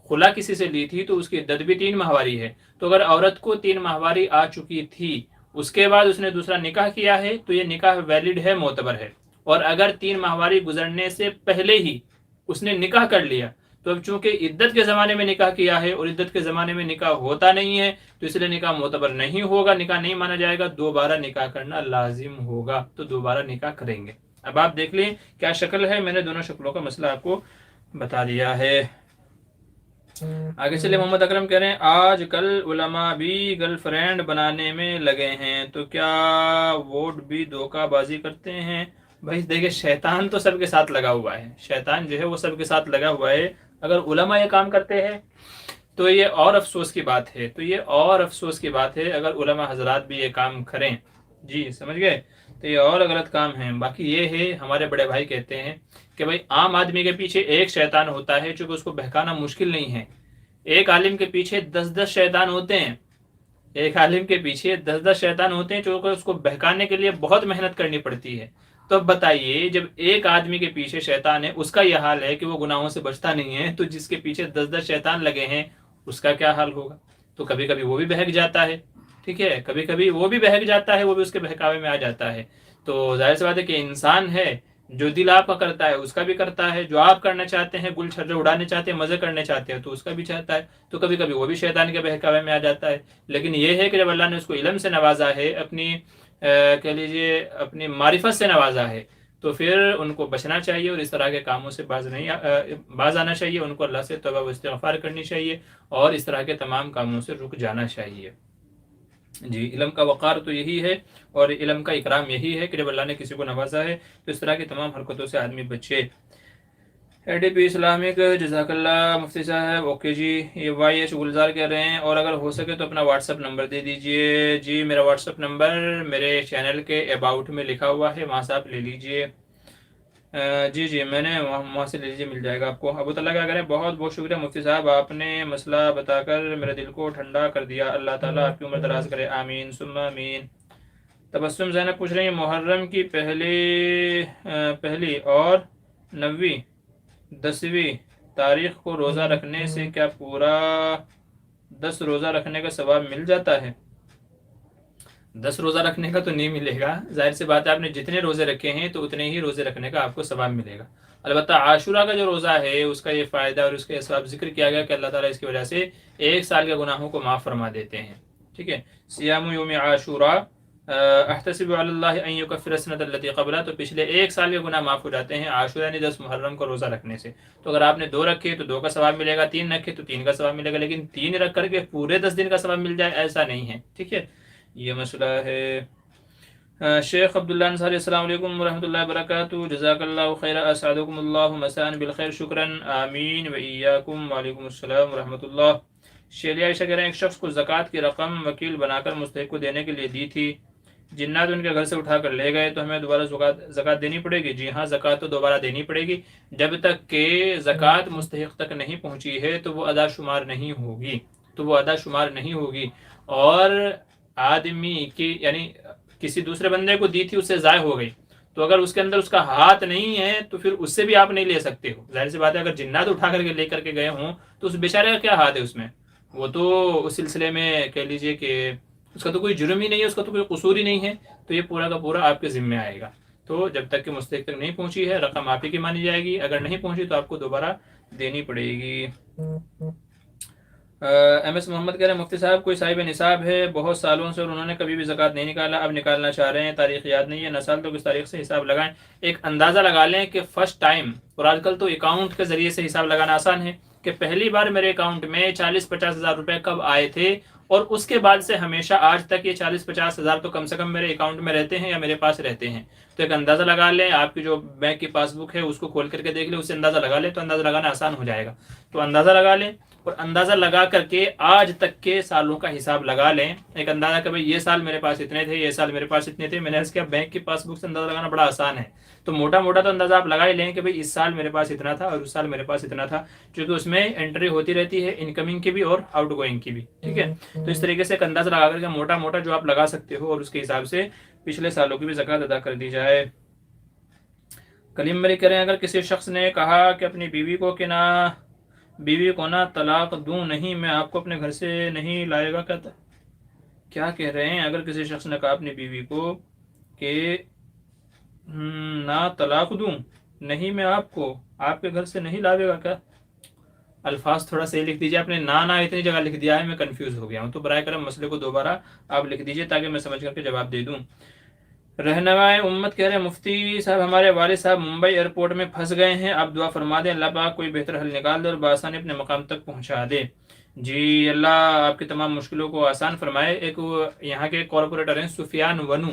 خلا کسی سے لی تھی تو اس کی عدت بھی 3 ماہواری ہے، تو اگر عورت کو 3 ماہواری آ چکی تھی، اس کے بعد اس نے دوسرا نکاح کیا ہے تو یہ نکاح ویلڈ ہے، معتبر ہے۔ اور اگر 3 ماہواری گزرنے سے پہلے ہی اس نے نکاح کر لیا تو اب چونکہ عدت کے زمانے میں نکاح کیا ہے اور عدت کے زمانے میں نکاح ہوتا نہیں ہے تو اس لیے نکاح معتبر نہیں ہوگا، نکاح نہیں مانا جائے گا، دوبارہ نکاح کرنا لازم ہوگا، تو دوبارہ نکاح کریں گے۔ اب آپ دیکھ لیں کیا شکل ہے، میں نے دونوں شکلوں کا مسئلہ آپ کو بتا دیا ہے۔ آگے چلے، محمد اکرم کہہ رہے ہیں آج کل علماء بھی گرل فرینڈ بنانے میں لگے ہیں، تو کیا ووٹ بھی دھوکہ بازی کرتے ہیں؟ بھائی دیکھیں شیطان تو سب کے ساتھ لگا ہوا ہے، شیطان جو ہے وہ سب کے ساتھ لگا ہوا ہے۔ اگر علماء یہ کام کرتے ہیں تو یہ اور افسوس کی بات ہے، اگر علماء حضرات بھی یہ کام کریں، جی سمجھ گئے، تو یہ اور غلط کام ہے۔ باقی یہ ہے، ہمارے بڑے بھائی کہتے ہیں کہ بھائی عام آدمی کے پیچھے ایک شیطان ہوتا ہے چونکہ اس کو بہکانا مشکل نہیں ہے، ایک عالم کے پیچھے 10 شیطان ہوتے ہیں، چونکہ اس کو بہکانے کے لیے بہت محنت کرنی پڑتی ہے۔ تو اب بتائیے جب ایک آدمی کے پیچھے شیطان ہے، اس کا یہ حال ہے کہ وہ گناہوں سے بچتا نہیں ہے، تو جس کے پیچھے 10 شیطان لگے ہیں اس کا کیا حال ہوگا؟ تو کبھی کبھی وہ بھی بہک جاتا ہے، ٹھیک ہے، کبھی کبھی وہ بھی بہک جاتا ہے، وہ بھی اس کے بہکاوے میں آ جاتا ہے۔ تو ظاہر سی بات ہے کہ انسان ہے، جو دل آپ کا کرتا ہے اس کا بھی کرتا ہے، جو آپ کرنا چاہتے ہیں، گل چھرے اڑانے چاہتے ہیں، مزے کرنے چاہتے ہیں، تو اس کا بھی چاہتا ہے، تو کبھی کبھی وہ بھی شیطان کے بہکاوے میں آ جاتا ہے۔ لیکن یہ ہے کہ جب اللہ نے اس کو علم سے نوازا ہے، اپنی کہہ لیجیے اپنی معرفت سے نوازا ہے، تو پھر ان کو بچنا چاہیے اور اس طرح کے کاموں سے باز آنا چاہیے، ان کو اللہ سے توبہ و استغفار کرنی چاہیے اور اس طرح کے تمام کاموں سے رک جانا چاہیے۔ جی علم کا وقار تو یہی ہے اور علم کا اکرام یہی ہے کہ جب اللہ نے کسی کو نوازا ہے تو اس طرح کی تمام حرکتوں سے آدمی بچے۔ ایڈ پی اسلامک جزاک اللہ مفتی صاحب، اوکے جی، یہ وائی ایچ گلزار کہہ رہے ہیں اور اگر ہو سکے تو اپنا واٹس ایپ نمبر دے دیجئے۔ جی میرا واٹس ایپ نمبر میرے چینل کے اباؤٹ میں لکھا ہوا ہے، وہاں سے آپ لے لیجئے۔ جی میں نے وہاں سے لے لیجیے، مل جائے گا آپ کو۔ ابو تعالیٰ کیا کریں، بہت بہت شکریہ مفتی صاحب، آپ نے مسئلہ بتا کر میرے دل کو ٹھنڈا کر دیا، اللہ تعالیٰ آپ کی عمر دراز کرے، آمین ثم آمین۔ تبسم زینب پوچھ رہی ہیں محرم کی پہلی اور 9ویں 10ویں تاریخ کو روزہ رکھنے سے کیا پورا 10 روزہ رکھنے کا ثواب مل جاتا ہے؟ 10 روزہ رکھنے کا تو نہیں ملے گا، ظاہر سی بات ہے، آپ نے جتنے روزے رکھے ہیں تو اتنے ہی روزے رکھنے کا آپ کو ثواب ملے گا۔ البتہ عاشورہ کا جو روزہ ہے اس کا یہ فائدہ اور اس کے ثواب ذکر کیا گیا کہ اللہ تعالیٰ اس کی وجہ سے 1 سال کے گناہوں کو معاف فرما دیتے ہیں، ٹھیک ہے۔ صیام یوم عاشورہ احتسب علی اللہ ان یکفر السنۃ التی قبلہ، تو پچھلے 1 سال کے گناہ معاف ہو جاتے ہیں عاشورہ یعنی 10 محرم کو روزہ رکھنے سے۔ تو اگر آپ نے 2 رکھے تو 2 کا ثواب ملے گا، 3 رکھے تو 3 کا ثواب ملے گا، لیکن 3 رکھ کر کے پورے 10 دن کا ثواب مل جائے ایسا نہیں ہے، ٹھیک ہے، یہ مسئلہ ہے۔ شیخ عبداللہ انصاری السلام علیکم ورحمۃ اللہ وبرکاتہ، جزاک اللہ خیر، اسعدکم اللہ مساء بالخیر، شکراً، آمین و ایاکم، وعلیکم السلام ورحمۃ اللہ۔ شیلیہ عائشہ کہہ رہے ہیں ایک شخص کو زکوٰۃ کی رقم وکیل بنا کر مستحق کو دینے کے لیے دی تھی، جنات ان کے گھر سے اٹھا کر لے گئے، تو ہمیں دوبارہ زکوٰۃ دینی پڑے گی؟ جی ہاں، زکوٰۃ تو دوبارہ دینی پڑے گی، جب تک کہ زکوٰۃ مستحق تک نہیں پہنچی ہے تو وہ ادا شمار نہیں ہوگی، اور آدمی کی یعنی کسی دوسرے بندے کو دی تھی، اس سے ضائع ہو گئی، تو اگر اس کے اندر اس کا ہاتھ نہیں ہے تو پھر اس سے بھی آپ نہیں لے سکتے ہو. ظاہر سی بات ہے اگر جنات اٹھا کر کے لے کر کے گئے ہوں تو اس بیچارے کا کیا ہاتھ ہے اس میں؟ وہ تو اس سلسلے میں کہہ لیجئے کہ اس کا تو کوئی جرم ہی نہیں ہے، اس کا تو کوئی قصور ہی نہیں ہے، تو یہ پورا کا پورا آپ کے ذمہ آئے گا. تو جب تک کہ مستحق تک نہیں پہنچی ہے رقم آپ ہی کی مانی جائے گی، اگر نہیں پہنچی تو آپ کو دوبارہ دینی پڑے گی. ایم ایس محمد کہہ رہے ہیں مفتی صاحب کوئی صاحب نصاب ہے بہت سالوں سے اور انہوں نے کبھی بھی زکوٰۃ نہیں نکالا، اب نکالنا چاہ رہے ہیں، تاریخ یاد نہیں ہے، نسال تو کس تاریخ سے حساب لگائیں. ایک اندازہ لگا لیں کہ فرسٹ ٹائم، اور آج کل تو اکاؤنٹ کے ذریعے سے حساب لگانا آسان ہے، کہ پہلی بار میرے اکاؤنٹ میں 40-50 ہزار روپے کب آئے تھے، اور اس کے بعد سے ہمیشہ آج تک یہ 40-50 ہزار تو کم سے کم میرے اکاؤنٹ میں رہتے ہیں یا میرے پاس رہتے ہیں. تو ایک اندازہ لگا لیں، آپ کی جو بینک کی پاس بک ہے اس کو کھول کر کے دیکھ لیں، اس سے اندازہ لگا لیں تو اندازہ لگانا آسان ہو جائے گا. تو اندازہ لگا لیں اور اندازہ لگا کر کے آج تک کے سالوں کا حساب لگا لیں. ایک اندازہ کہ بھائی یہ سال میرے پاس اتنے تھے، یہ سال میرے پاس اتنے تھے. میں نے عرض کیا بینک کی پاس بک سے اندازہ لگانا بڑا آسان ہے، تو موٹا موٹا تو اندازہ آپ لگا ہی لیں کہ بھائی اس سال میرے پاس اتنا تھا اور اس سال میرے پاس اتنا تھا، کیونکہ اس میں انٹری ہوتی رہتی ہے انکمنگ کی بھی اور آؤٹ گوئنگ کی بھی. ٹھیک ہے، تو اس طریقے سے ایک اندازہ لگا کر کے موٹا موٹا جو آپ لگا سکتے ہو اور اس کے حساب سے پچھلے سالوں کی بھی زکوٰۃ ادا کر دی جائے. کلیم مری کریں اگر کسی شخص نے کہا کہ اپنی بیوی کو نہ طلاق دوں، نہیں میں آپ کو اپنے گھر سے نہیں لائے گا، کیا کہہ رہے ہیں؟ اگر کسی شخص نے کہا اپنی بیوی کو کہ نہ طلاق دوں، نہیں میں آپ کو آپ کے گھر سے نہیں لاوے گا، کیا الفاظ تھوڑا صحیح لکھ دیجیے. آپ نے نا اتنی جگہ لکھ دیا ہے، میں کنفیوز ہو گیا ہوں، تو برائے کرم مسئلے کو دوبارہ آپ لکھ دیجیے تاکہ میں سمجھ کر کے جواب دے دوں. رہنمائے امت کہہ رہے ہیں مفتی صاحب ہمارے والد صاحب ممبئی ایئرپورٹ میں پھنس گئے ہیں، آپ دعا فرما دیں اللہ پاک کوئی بہتر حل نکال دے اور بآسانی اپنے مقام تک پہنچا دے. جی اللہ آپ کی تمام مشکلوں کو آسان فرمائے. ایک یہاں کے کارپوریٹر ہیں سفیان ونو،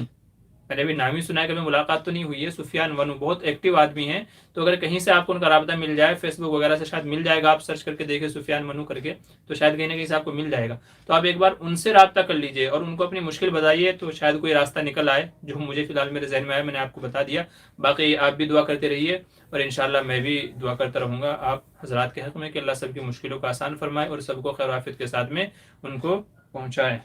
میں نے بھی نام ہی سنا ہے، کبھی ملاقات تو نہیں ہوئی ہے. سفیان ونو بہت ایکٹیو آدمی ہیں، تو اگر کہیں سے آپ کو ان کا رابطہ مل جائے فیس بک وغیرہ سے شاید مل جائے گا، آپ سرچ کر کے دیکھیں سفیان ونو کر کے تو شاید کہیں نہ کہیں سے آپ کو مل جائے گا. تو آپ ایک بار ان سے رابطہ کر لیجئے اور ان کو اپنی مشکل بتائیے، تو شاید کوئی راستہ نکل آئے. جو مجھے فی الحال میرے ذہن میں آیا میں نے آپ کو بتا دیا. باقی آپ بھی دعا کرتے رہیے اور انشاءاللہ میں بھی دعا کرتا رہوں گا آپ حضرات کے حق میں کہ اللہ سب کی مشکلوں کو آسان فرمائے اور سب کو خیر و عافیت کے ساتھ میں ان کو پہنچائے.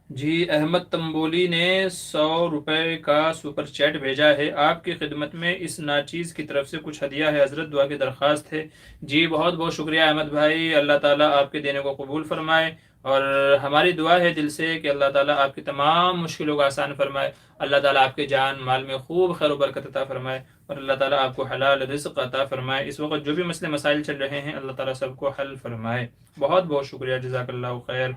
جی احمد تمبولی نے 100 روپے کا سپر چیٹ بھیجا ہے، آپ کی خدمت میں اس ناچیز کی طرف سے کچھ ہدیہ ہے حضرت، دعا کی درخواست ہے. جی بہت بہت شکریہ احمد بھائی، اللہ تعالیٰ آپ کے دینے کو قبول فرمائے، اور ہماری دعا ہے دل سے کہ اللہ تعالیٰ آپ کی تمام مشکلوں کو آسان فرمائے. اللہ تعالیٰ آپ کے جان مال میں خوب خیر و برکت عطا فرمائے اور اللہ تعالیٰ آپ کو حلال رزق عطا فرمائے. اس وقت جو بھی مسئلے مسائل چل رہے ہیں اللہ تعالیٰ سب کو حل فرمائے. بہت بہت شکریہ، جزاک اللہ خیر.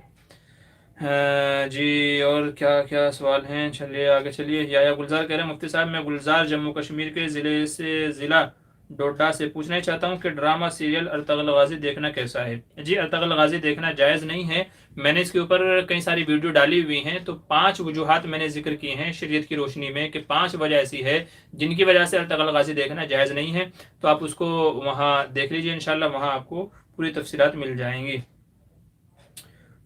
جی اور کیا سوال ہیں؟ چلیے آگے چلیے. یا گلزار کہہ رہے ہیں مفتی صاحب میں گلزار جموں کشمیر کے ضلع ڈوڈا سے پوچھنا چاہتا ہوں کہ ڈرامہ سیریل ارطغرل غازی دیکھنا کیسا ہے؟ جی ارطغرل غازی دیکھنا جائز نہیں ہے. میں نے اس کے اوپر کئی ساری ویڈیو ڈالی ہوئی ہیں، تو 5 وجوہات میں نے ذکر کی ہیں شریعت کی روشنی میں کہ 5 وجہ ایسی ہے جن کی وجہ سے ارطغرل غازی دیکھنا جائز نہیں ہے. تو آپ اس کو وہاں دیکھ لیجئے، انشاءاللہ وہاں آپ کو پوری تفصیلات مل جائیں گی.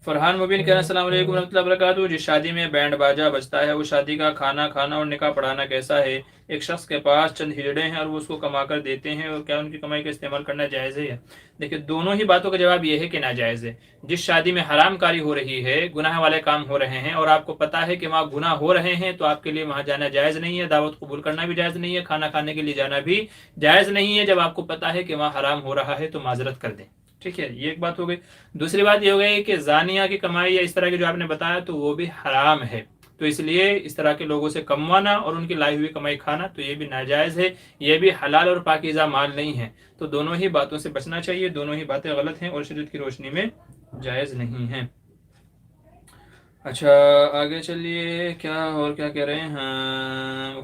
فرحان مبین کہہ رہے ہیں السلام علیکم ورحمۃ اللہ وبرکاتہ. جس شادی میں بینڈ باجا بجتا ہے وہ شادی کا کھانا کھانا اور نکاح پڑھانا کیسا ہے؟ ایک شخص کے پاس چند ہجڑے ہیں اور وہ اس کو کما کر دیتے ہیں، اور کیا ان کی کمائی کا استعمال کرنا جائز ہے؟ دیکھیں دونوں ہی باتوں کا جواب یہ ہے کہ ناجائز ہے. جس شادی میں حرام کاری ہو رہی ہے، گناہ والے کام ہو رہے ہیں اور آپ کو پتا ہے کہ وہاں گناہ ہو رہے ہیں، تو آپ کے لیے وہاں جانا جائز نہیں ہے، دعوت قبول کرنا بھی جائز نہیں ہے، کھانا کھانے کے لیے جانا بھی جائز نہیں ہے. جب آپ کو پتا ہے کہ وہاں حرام ہو رہا ہے تو معذرت کر دیں. ٹھیک ہے، یہ ایک بات ہو گئی. دوسری بات یہ ہو گئی کہ زانیہ کی کمائی یا اس طرح کی جو آپ نے بتایا تو وہ بھی حرام ہے، تو اس لیے اس طرح کے لوگوں سے کموانا اور ان کی لائی ہوئی کمائی کھانا تو یہ بھی ناجائز ہے، یہ بھی حلال اور پاکیزہ مال نہیں ہے. تو دونوں ہی باتوں سے بچنا چاہیے، دونوں ہی باتیں غلط ہیں اور شریعت کی روشنی میں جائز نہیں ہیں. اچھا آگے چلیے. کیا کہہ رہے ہیں؟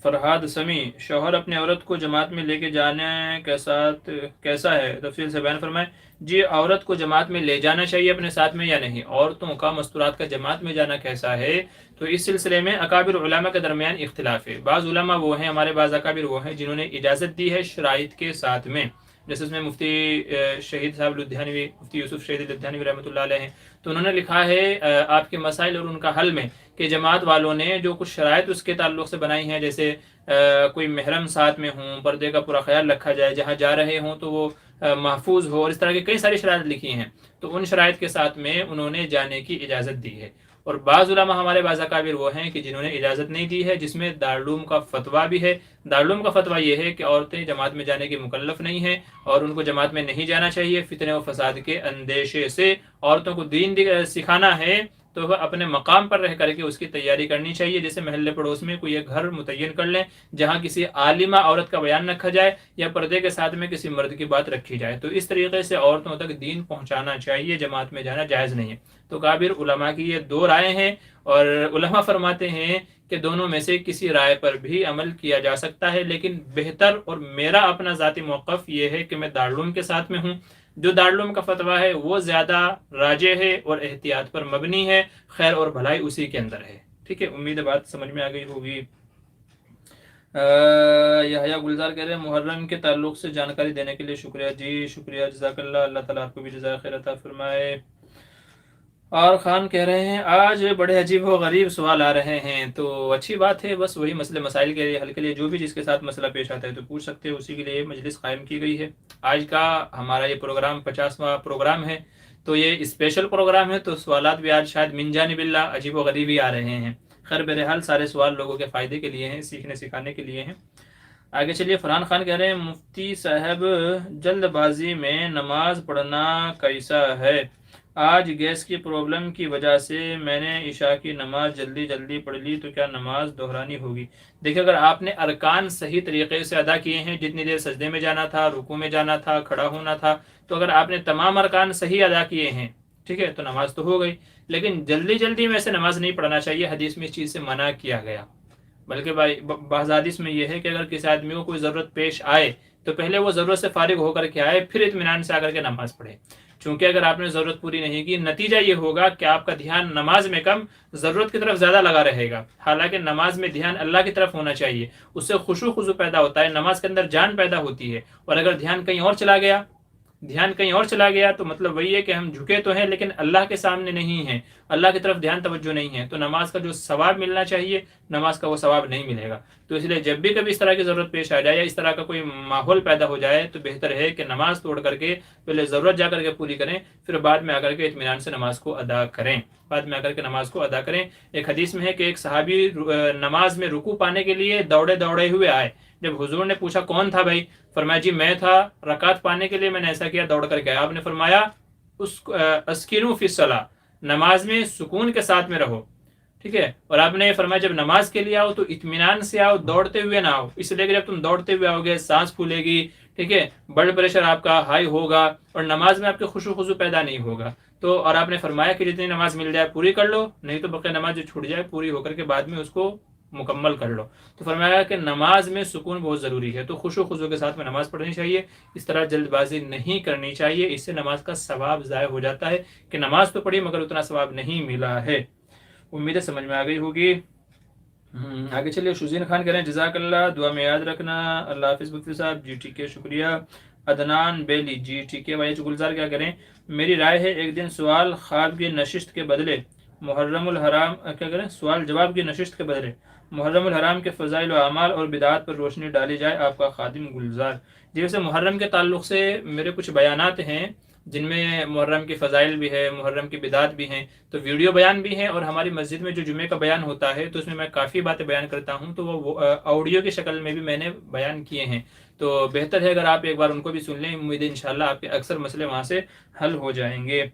فرحاد سمی، شوہر اپنی عورت کو جماعت میں لے کے جانے کیسا ہے؟ تفصیل سے بیان فرمائیں. جی عورت کو جماعت میں لے جانا چاہیے اپنے ساتھ میں یا نہیں؟ عورتوں کا مستورات کا جماعت میں جانا کیسا ہے؟ تو اس سلسلے میں اکابر علماء کے درمیان اختلاف ہے. بعض علماء وہ ہیں، ہمارے بعض اکابر وہ ہیں جنہوں نے اجازت دی ہے شرائط کے ساتھ میں، جیسے اس میں مفتی شہید صاحب لدھیانوی، مفتی یوسف شہید لدھیانوی رحمۃ اللہ علیہ ہیں، تو انہوں نے لکھا ہے آپ کے مسائل اور ان کا حل میں کہ جماعت والوں نے جو کچھ شرائط اس کے تعلق سے بنائی ہیں، جیسے کوئی محرم ساتھ میں ہوں، پردے کا پورا خیال رکھا جائے، جہاں جا رہے ہوں تو وہ محفوظ ہو، اور اس طرح کی کئی ساری شرائط لکھی ہیں، تو ان شرائط کے ساتھ میں انہوں نے جانے کی اجازت دی ہے. اور بعض علماء ہمارے بعض اکابر وہ ہیں کہ جنہوں نے اجازت نہیں دی ہے، جس میں دارالعلوم کا فتویٰ بھی ہے۔ دارالعلوم کا فتویٰ یہ ہے کہ عورتیں جماعت میں جانے کی مکلف نہیں ہیں اور ان کو جماعت میں نہیں جانا چاہیے، فتنے و فساد کے اندیشے سے۔ عورتوں کو دین سکھانا ہے تو وہ اپنے مقام پر رہ کر کے اس کی تیاری کرنی چاہیے، جیسے محلے پڑوس میں کوئی ایک گھر متعین کر لیں جہاں کسی عالمہ عورت کا بیان رکھا جائے یا پردے کے ساتھ میں کسی مرد کی بات رکھی جائے، تو اس طریقے سے عورتوں تک دین پہنچانا چاہیے، جماعت میں جانا جائز نہیں ہے۔ تو کابر علماء کی یہ دو رائے ہیں، اور علماء فرماتے ہیں کہ دونوں میں سے کسی رائے پر بھی عمل کیا جا سکتا ہے، لیکن بہتر اور میرا اپنا ذاتی موقف یہ ہے کہ میں دارالعلوم کے ساتھ میں ہوں۔ جو دارالعلوم کا فتویٰ ہے وہ زیادہ راجح ہے اور احتیاط پر مبنی ہے، خیر اور بھلائی اسی کے اندر ہے۔ ٹھیک ہے، امید ہے بات سمجھ میں آ گئی ہوگی۔ یحییٰ گلزار کہہ رہے ہیں محرم کے تعلق سے جانکاری دینے کے لیے شکریہ۔ جی شکریہ، جزاک اللہ، اللہ تعالیٰ آپ کو بھی جزائے خیر عطا فرمائے۔ اور خان کہہ رہے ہیں آج بڑے عجیب و غریب سوال آ رہے ہیں، تو اچھی بات ہے، بس وہی مسئلے مسائل کے حل کے لیے جو بھی جس کے ساتھ مسئلہ پیش آتا ہے تو پوچھ سکتے ہیں، اسی کے لیے مجلس قائم کی گئی ہے۔ آج کا ہمارا یہ پروگرام 50واں پروگرام ہے، تو یہ اسپیشل پروگرام ہے، تو سوالات بھی آج شاید من جانب اللہ عجیب و غریب ہی آ رہے ہیں۔ خیر بہرحال سارے سوال لوگوں کے فائدے کے لیے ہیں، سیکھنے سکھانے کے لیے ہیں۔ آگے چلیے، فرحان خان کہہ رہے ہیں مفتی صاحب جلد بازی میں نماز پڑھنا کیسا ہے؟ آج گیس کی پرابلم کی وجہ سے میں نے عشاء کی نماز جلدی پڑھ لی، تو کیا نماز دہرانی ہوگی؟ دیکھیں، اگر آپ نے ارکان صحیح طریقے سے ادا کیے ہیں، جتنی دیر سجدے میں جانا تھا، رکوع میں جانا تھا، کھڑا ہونا تھا، تو اگر آپ نے تمام ارکان صحیح ادا کیے ہیں، ٹھیک ہے، تو نماز تو ہو گئی۔ لیکن جلدی میں سے نماز نہیں پڑھنا چاہیے، حدیث میں اس چیز سے منع کیا گیا۔ بلکہ بعض حدیث میں یہ ہے کہ اگر کسی آدمی کو کوئی ضرورت پیش آئے تو پہلے وہ ضرورت سے فارغ ہو کر کے آئے، پھر اطمینان سے آ کر کے نماز پڑھے، چونکہ اگر آپ نے ضرورت پوری نہیں کی، نتیجہ یہ ہوگا کہ آپ کا دھیان نماز میں کم، ضرورت کی طرف زیادہ لگا رہے گا۔ حالانکہ نماز میں دھیان اللہ کی طرف ہونا چاہیے، اس سے خشوع خضوع پیدا ہوتا ہے، نماز کے اندر جان پیدا ہوتی ہے۔ اور اگر دھیان کہیں اور چلا گیا تو مطلب وہی ہے کہ ہم جھکے تو ہیں لیکن اللہ کے سامنے نہیں ہیں، اللہ کی طرف دھیان توجہ نہیں ہے، تو نماز کا جو ثواب ملنا چاہیے نماز کا وہ ثواب نہیں ملے گا۔ تو اس لیے جب بھی کبھی اس طرح کی ضرورت پیش آ جائے یا اس طرح کا کوئی ماحول پیدا ہو جائے تو بہتر ہے کہ نماز توڑ کر کے پہلے ضرورت جا کر کے پوری کریں، پھر بعد میں آ کر کے اطمینان سے نماز کو ادا کریں۔ ایک حدیث میں ہے کہ ایک صحابی نماز میں رکوع پانے کے لیے دوڑے ہوئے آئے۔ جب حضور نے پوچھا کون تھا بھائی، فرمایا جی میں تھا، رکعت پانے کے لیے میں نے ایسا کیا، دوڑ کر کے آیا۔ آپ نے فرمایا اسکنو فی الصلاۃ، نماز میں سکون کے ساتھ میں رہو، ٹھیک ہے۔ اور آپ نے فرمایا جب نماز کے لیے آؤ تو اطمینان سے آؤ، دوڑتے ہوئے نہ آؤ، اس لیے کہ جب تم دوڑتے ہوئے آؤ گے سانس پھولے گی، ٹھیک ہے، بلڈ پریشر آپ کا ہائی ہوگا اور نماز میں آپ کے خشوع خضوع پیدا نہیں ہوگا۔ تو اور آپ نے فرمایا کہ جتنی نماز مل جائے پوری کر لو، نہیں تو بقیہ نماز جو چھوٹ جائے پوری ہو کر کے بعد میں اس کو مکمل کر لو۔ تو فرمایا کہ نماز میں سکون بہت ضروری ہے، تو خشوع خضوع کے ساتھ میں نماز پڑھنی چاہیے، اس طرح جلد بازی نہیں کرنی چاہیے، اس سے نماز کا ثواب ضائع ہو جاتا ہے کہ نماز تو پڑھی مگر اتنا ثواب نہیں ملا ہے۔ امید ہے سمجھ میں آ گئی ہوگی۔ آگے چلیے، شوزین خان کہہ رہے ہیں جزاک اللہ، دعا میں یاد رکھنا، اللہ حافظ مفتی صاحب۔ جی ٹھیک ہے، شکریہ۔ عدنان بیلی، جی ٹھیک ہے۔ بھائی گلزار کیا کریں، میری رائے ہے ایک دن سوال خواب کی نشست کے بدلے محرم الحرام کیا کریں، سوال جواب کی نشست کے بدلے محرم الحرام کے فضائل و اعمال اور بدعات پر روشنی ڈالی جائے، آپ کا خادم گلزار۔ جی ویسے محرم کے تعلق سے میرے کچھ بیانات ہیں جن میں محرم کی فضائل بھی ہے، محرم کی بدعات بھی ہیں، تو ویڈیو بیان بھی ہیں، اور ہماری مسجد میں جو جمعے کا بیان ہوتا ہے تو اس میں میں کافی باتیں بیان کرتا ہوں، تو وہ آڈیو کی شکل میں بھی میں نے بیان کیے ہیں، تو بہتر ہے اگر آپ ایک بار ان کو بھی سن لیں، امید ہے انشاءاللہ آپ کے اکثر مسئلے وہاں سے حل ہو جائیں گے۔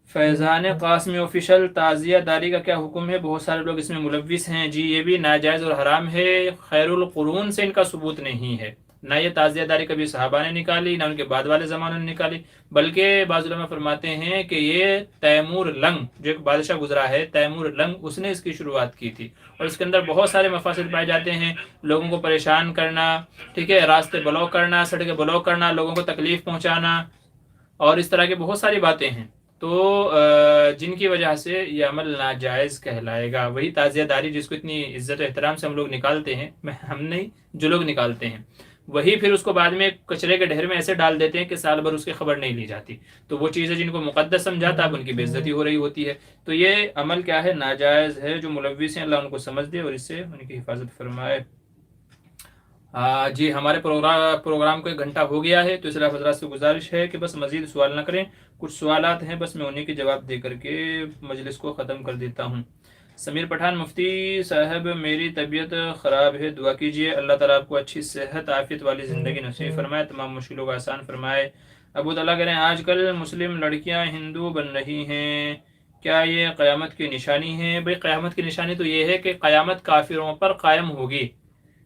فیضان قاسمی آفیشل، تعزیہ داری کا کیا حکم ہے؟ بہت سارے لوگ اس میں ملوث ہیں۔ جی یہ بھی ناجائز اور حرام ہے، خیر القرون سے ان کا ثبوت نہیں ہے، نہ یہ تعزیہ داری کبھی صحابہ نے نکالی، نہ ان کے بعد والے زمانوں نے نکالی، بلکہ بعض علماء فرماتے ہیں کہ یہ تیمور لنگ جو ایک بادشاہ گزرا ہے، تیمور لنگ، اس نے اس کی شروعات کی تھی، اور اس کے اندر بہت سارے مفاسد پائے جاتے ہیں، لوگوں کو پریشان کرنا، ٹھیک ہے، راستے بلاک کرنا، سڑکیں بلاک کرنا، لوگوں کو تکلیف پہنچانا، اور اس طرح کی بہت ساری باتیں ہیں، تو جن کی وجہ سے یہ عمل ناجائز کہلائے گا۔ وہی تعزیہ داری جس کو اتنی عزت و احترام سے ہم لوگ نکالتے ہیں، ہم نہیں، جو لوگ نکالتے ہیں، وہی پھر اس کو بعد میں کچرے کے ڈھیر میں ایسے ڈال دیتے ہیں کہ سال بھر اس کی خبر نہیں لی جاتی، تو وہ چیزیں جن کو مقدس سمجھاتا اب ان کی بے عزتی ہو رہی ہوتی ہے، تو یہ عمل کیا ہے، ناجائز ہے۔ جو ملوث ہیں اللہ ان کو سمجھ دے اور اس سے ان کی حفاظت فرمائے۔ جی ہمارے پروگرام کو 1 گھنٹہ ہو گیا ہے، تو اس لیے حضرات سے گزارش ہے کہ بس مزید سوال نہ کریں، کچھ سوالات ہیں بس میں انہیں کے جواب دے کر کے مجلس کو ختم کر دیتا ہوں۔ سمیر پٹھان، مفتی صاحب میری طبیعت خراب ہے، دعا کیجیے، اللہ تعالیٰ آپ کو اچھی صحت عافیت والی زندگی نصیب فرمائے، تمام مشکلوں کو آسان فرمائے۔ ابو تعالیٰ کہہ رہے ہیں آج کل مسلم لڑکیاں ہندو بن رہی ہیں، کیا یہ قیامت کی نشانی ہے؟ بھئی قیامت کی نشانی تو یہ ہے کہ قیامت کافروں پر قائم ہوگی،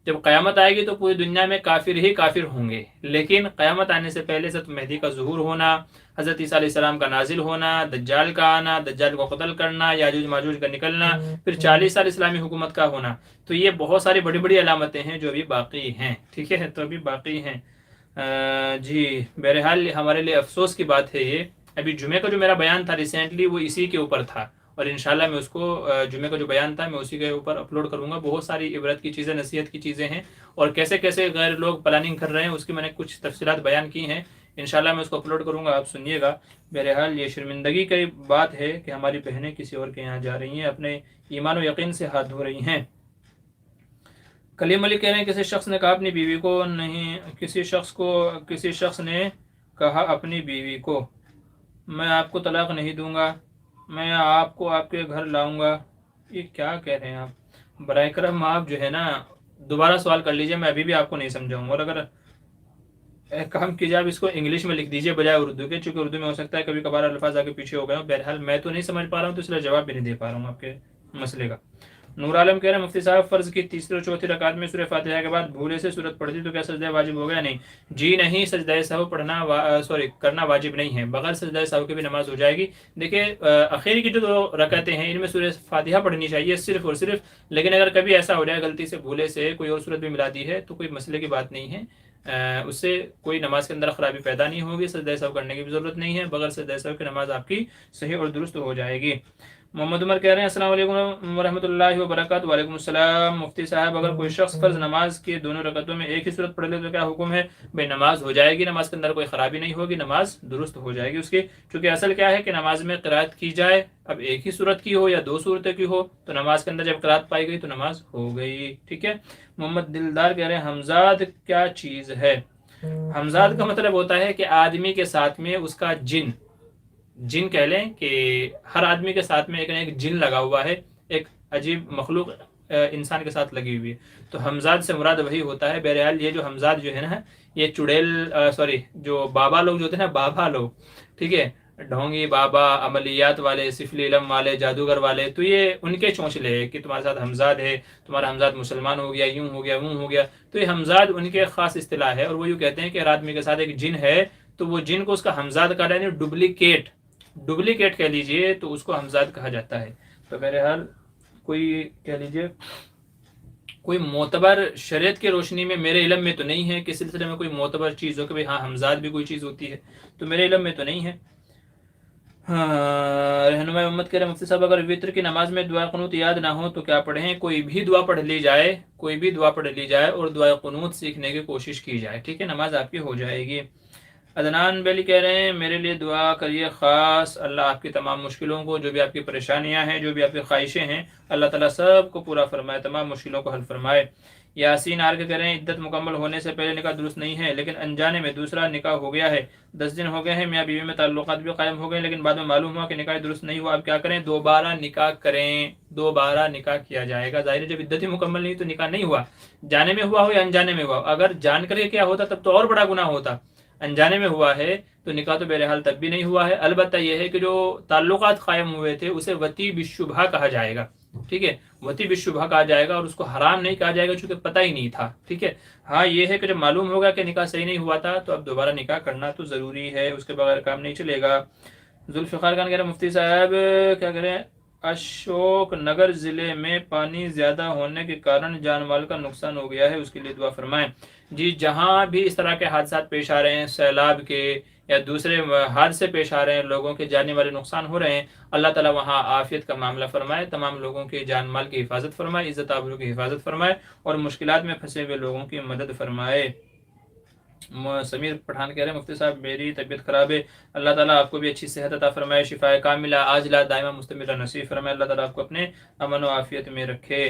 جب قیامت آئے گی تو پوری دنیا میں کافر ہی کافر ہوں گے، لیکن قیامت آنے سے پہلے حضرت مہدی کا ظہور ہونا، حضرت عیسیٰ علیہ السلام کا نازل ہونا، دجال کا آنا، دجال کو قتل کرنا، یاجوج ماجوج کا نکلنا، پھر 40 سال اسلامی حکومت کا ہونا، تو یہ بہت ساری بڑی بڑی علامتیں ہیں جو ابھی باقی ہیں، ٹھیک ہے، تو ابھی باقی ہیں۔ جی بہرحال ہمارے لیے افسوس کی بات ہے یہ، ابھی جمعے کا جو میرا بیان تھا ریسنٹلی وہ اسی کے اوپر تھا، اور انشاءاللہ میں اس کو جمعے کا جو بیان تھا میں اسی کے اوپر اپلوڈ کروں گا، بہت ساری عبرت کی چیزیں، نصیحت کی چیزیں ہیں، اور کیسے کیسے غیر لوگ پلاننگ کر رہے ہیں اس کی میں نے کچھ تفصیلات بیان کی ہیں، انشاءاللہ میں اس کو اپلوڈ کروں گا، آپ سنیے گا۔ بہرحال یہ شرمندگی کی بات ہے کہ ہماری بہنیں کسی اور کے یہاں جا رہی ہیں، اپنے ایمان و یقین سے ہاتھ دھو رہی ہیں۔ کلیم علی کہہ رہے ہیں کسی شخص نے کہا اپنی بیوی کو نہیں، کسی شخص نے کہا اپنی بیوی کو میں آپ کو طلاق نہیں دوں گا، میں آپ کو آپ کے گھر لاؤں گا، یہ کیا کہہ رہے ہیں آپ؟ برائے کرم آپ جو ہے نا دوبارہ سوال کر لیجئے، میں ابھی بھی آپ کو نہیں سمجھاؤں، اور اگر ایک کام کیجیے آپ اس کو انگلش میں لکھ دیجیے بجائے اردو کے، چونکہ اردو میں ہو سکتا ہے کبھی کبھار الفاظ آگے پیچھے ہو گئے ہوں، بہرحال میں تو نہیں سمجھ پا رہا ہوں تو اس لیے جواب بھی نہیں دے پا رہا ہوں آپ کے مسئلے کا۔ نور عالم کہہ رہے ہیں مفتی صاحب فرض کی تیسری اور چوتھی رکعت میں سورہ فاتحہ کے بعد بھولے سے سورت پڑھ دی تو کیا سجدہ واجب ہو گیا؟ نہیں جی نہیں، سجدہ سہو کرنا واجب نہیں ہے، بغیر سجدہ سہو کے بھی نماز ہو جائے گی۔ دیکھیں اخیر کی جو 2 رکعتیں ہیں ان میں سورہ فاتحہ پڑھنی چاہیے صرف اور صرف، لیکن اگر کبھی ایسا ہو جائے غلطی سے بھولے سے کوئی اور صورت بھی ملا دی ہے تو کوئی مسئلے کی بات نہیں ہے، اس سے کوئی نماز کے اندر خرابی پیدا نہیں ہوگی، سجدہ سہو کرنے کی بھی ضرورت نہیں ہے، بغیر سجدہ سہو کی نماز آپ کی صحیح اور درست ہو جائے گی۔ محمد عمر کہہ رہے ہیں السلام علیکم ورحمۃ اللہ وبرکاتہ۔ وعلیکم السلام مفتی صاحب، اگر کوئی شخص فرض نماز کی دونوں رکعتوں میں ایک ہی صورت پڑھ لے تو کیا حکم ہے؟ بھائی نماز ہو جائے گی، نماز کے اندر کوئی خرابی نہیں ہوگی، نماز درست ہو جائے گی اس کی، کیونکہ اصل کیا ہے کہ نماز میں قرات کی جائے، اب ایک ہی صورت کی ہو یا 2 صورتیں کی ہو تو نماز کے اندر جب قرات پائی گئی تو نماز ہو گئی، ٹھیک ہے۔ محمد دلدار کہہ رہے ہیں حمزاد کیا چیز ہے؟ حمزاد کا مطلب ہوتا ہے کہ آدمی کے ساتھ میں اس کا جن کہہ لیں کہ ہر آدمی کے ساتھ میں ایک نہ ایک جن لگا ہوا ہے، ایک عجیب مخلوق انسان کے ساتھ لگی ہوئی ہے، تو حمزاد سے مراد وہی ہوتا ہے۔ بہرحال یہ جو حمزاد جو ہے نا یہ جو بابا لوگ جو ہوتے ہیں نا، بابا لوگ، ٹھیک ہے، ڈھونگی بابا، عملیات والے، سفلی علم والے، جادوگر والے، تو یہ ان کے چونچلے ہے کہ تمہارے ساتھ حمزاد ہے، تمہارا حمزاد مسلمان ہو گیا، یوں ہو گیا، وہ ہو گیا، تو یہ حمزاد ان کے خاص اصطلاح ہے، اور وہ یوں کہتے ہیں کہ ہر آدمی کے ساتھ ایک جن ہے تو وہ جن کو اس کا حمزاد کہا رہے ہیں، ڈپلیکیٹ کہہ لیجئے تو اس کو حمزاد کہا جاتا ہے۔ تو بہرحال کوئی کہہ لیجئے کوئی معتبر شریعت کی روشنی میں میرے علم میں تو نہیں ہے کہ سلسلے میں کوئی معتبر چیز ہو کہ ہاں حمزاد بھی کوئی چیز ہوتی ہے، تو میرے علم میں تو نہیں ہے۔ رہنما امت کہہ رہے مفتی صاحب اگر وطر کی نماز میں دعا قنوت یاد نہ ہو تو کیا پڑھیں؟ کوئی بھی دعا پڑھ لی جائے اور دعا قنوت سیکھنے کی کوشش کی جائے، ٹھیک ہے، نماز آپ کی ہو جائے گی۔ عدنان بیلی کہہ رہے ہیں میرے لیے دعا کریے خاص، اللہ آپ کی تمام مشکلوں کو، جو بھی آپ کی پریشانیاں ہیں، جو بھی آپ کی خواہشیں ہیں، اللہ تعالیٰ سب کو پورا فرمائے، تمام مشکلوں کو حل فرمائے۔ یاسین آر کے کہہ رہے ہیں عدت مکمل ہونے سے پہلے نکاح درست نہیں ہے، لیکن انجانے میں دوسرا نکاح ہو گیا ہے، 10 دن ہو گئے ہیں، میاں بیوی میں تعلقات بھی قائم ہو گئے، لیکن بعد میں معلوم ہوا کہ نکاح درست نہیں ہوا، اب کیا کریں؟ دوبارہ نکاح کریں، دوبارہ نکاح کیا جائے گا۔ ظاہر ہے جب عدت ہی مکمل نہیں تو نکاح نہیں ہوا، جانے میں ہوا ہو یا انجانے میں ہوا، اگر جان کر کے کیا ہوتا تب تو اور بڑا گناہ ہوتا، انجانے میں ہوا ہے تو نکاح تو بہرحال تب بھی نہیں ہوا ہے۔ البتہ یہ ہے کہ جو تعلقات قائم ہوئے تھے اسے وطی بالشبہ کہا جائے گا، ٹھیک ہے، وطی بالشبہ کہا جائے گا، اور اس کو حرام نہیں کہا جائے گا چونکہ پتہ ہی نہیں تھا، ٹھیک ہے۔ ہاں یہ ہے کہ جب معلوم ہوگا کہ نکاح صحیح نہیں ہوا تھا تو اب دوبارہ نکاح کرنا تو ضروری ہے، اس کے بغیر کام نہیں چلے گا۔ ذوالفقار خان کہہ رہے ہیں مفتی صاحب کیا کریں؟ اشوک نگر ضلع میں پانی زیادہ ہونے کے کارن جان مال کا نقصان ہو گیا ہے، اس کے لیے دعا فرمائیں۔ جی جہاں بھی اس طرح کے حادثات پیش آ رہے ہیں، سیلاب کے یا دوسرے حادثے پیش آ رہے ہیں، لوگوں کے جانے والے نقصان ہو رہے ہیں، اللہ تعالیٰ وہاں عافیت کا معاملہ فرمائے، تمام لوگوں کے جان مال کی حفاظت فرمائے، عزت آبرو کی حفاظت فرمائے، اور مشکلات میں پھنسے ہوئے لوگوں کی مدد فرمائے۔ سمیر پٹھان کہہ رہے ہیں مفتی صاحب میری طبیعت خراب ہے، اللہ تعالیٰ آپ کو بھی اچھی صحت عطا فرمائے، شفاء کاملہ عاجلہ دائمہ مستمرہ نصیب فرمائے، اللہ تعالیٰ آپ کو اپنے امن و عافیت میں رکھے۔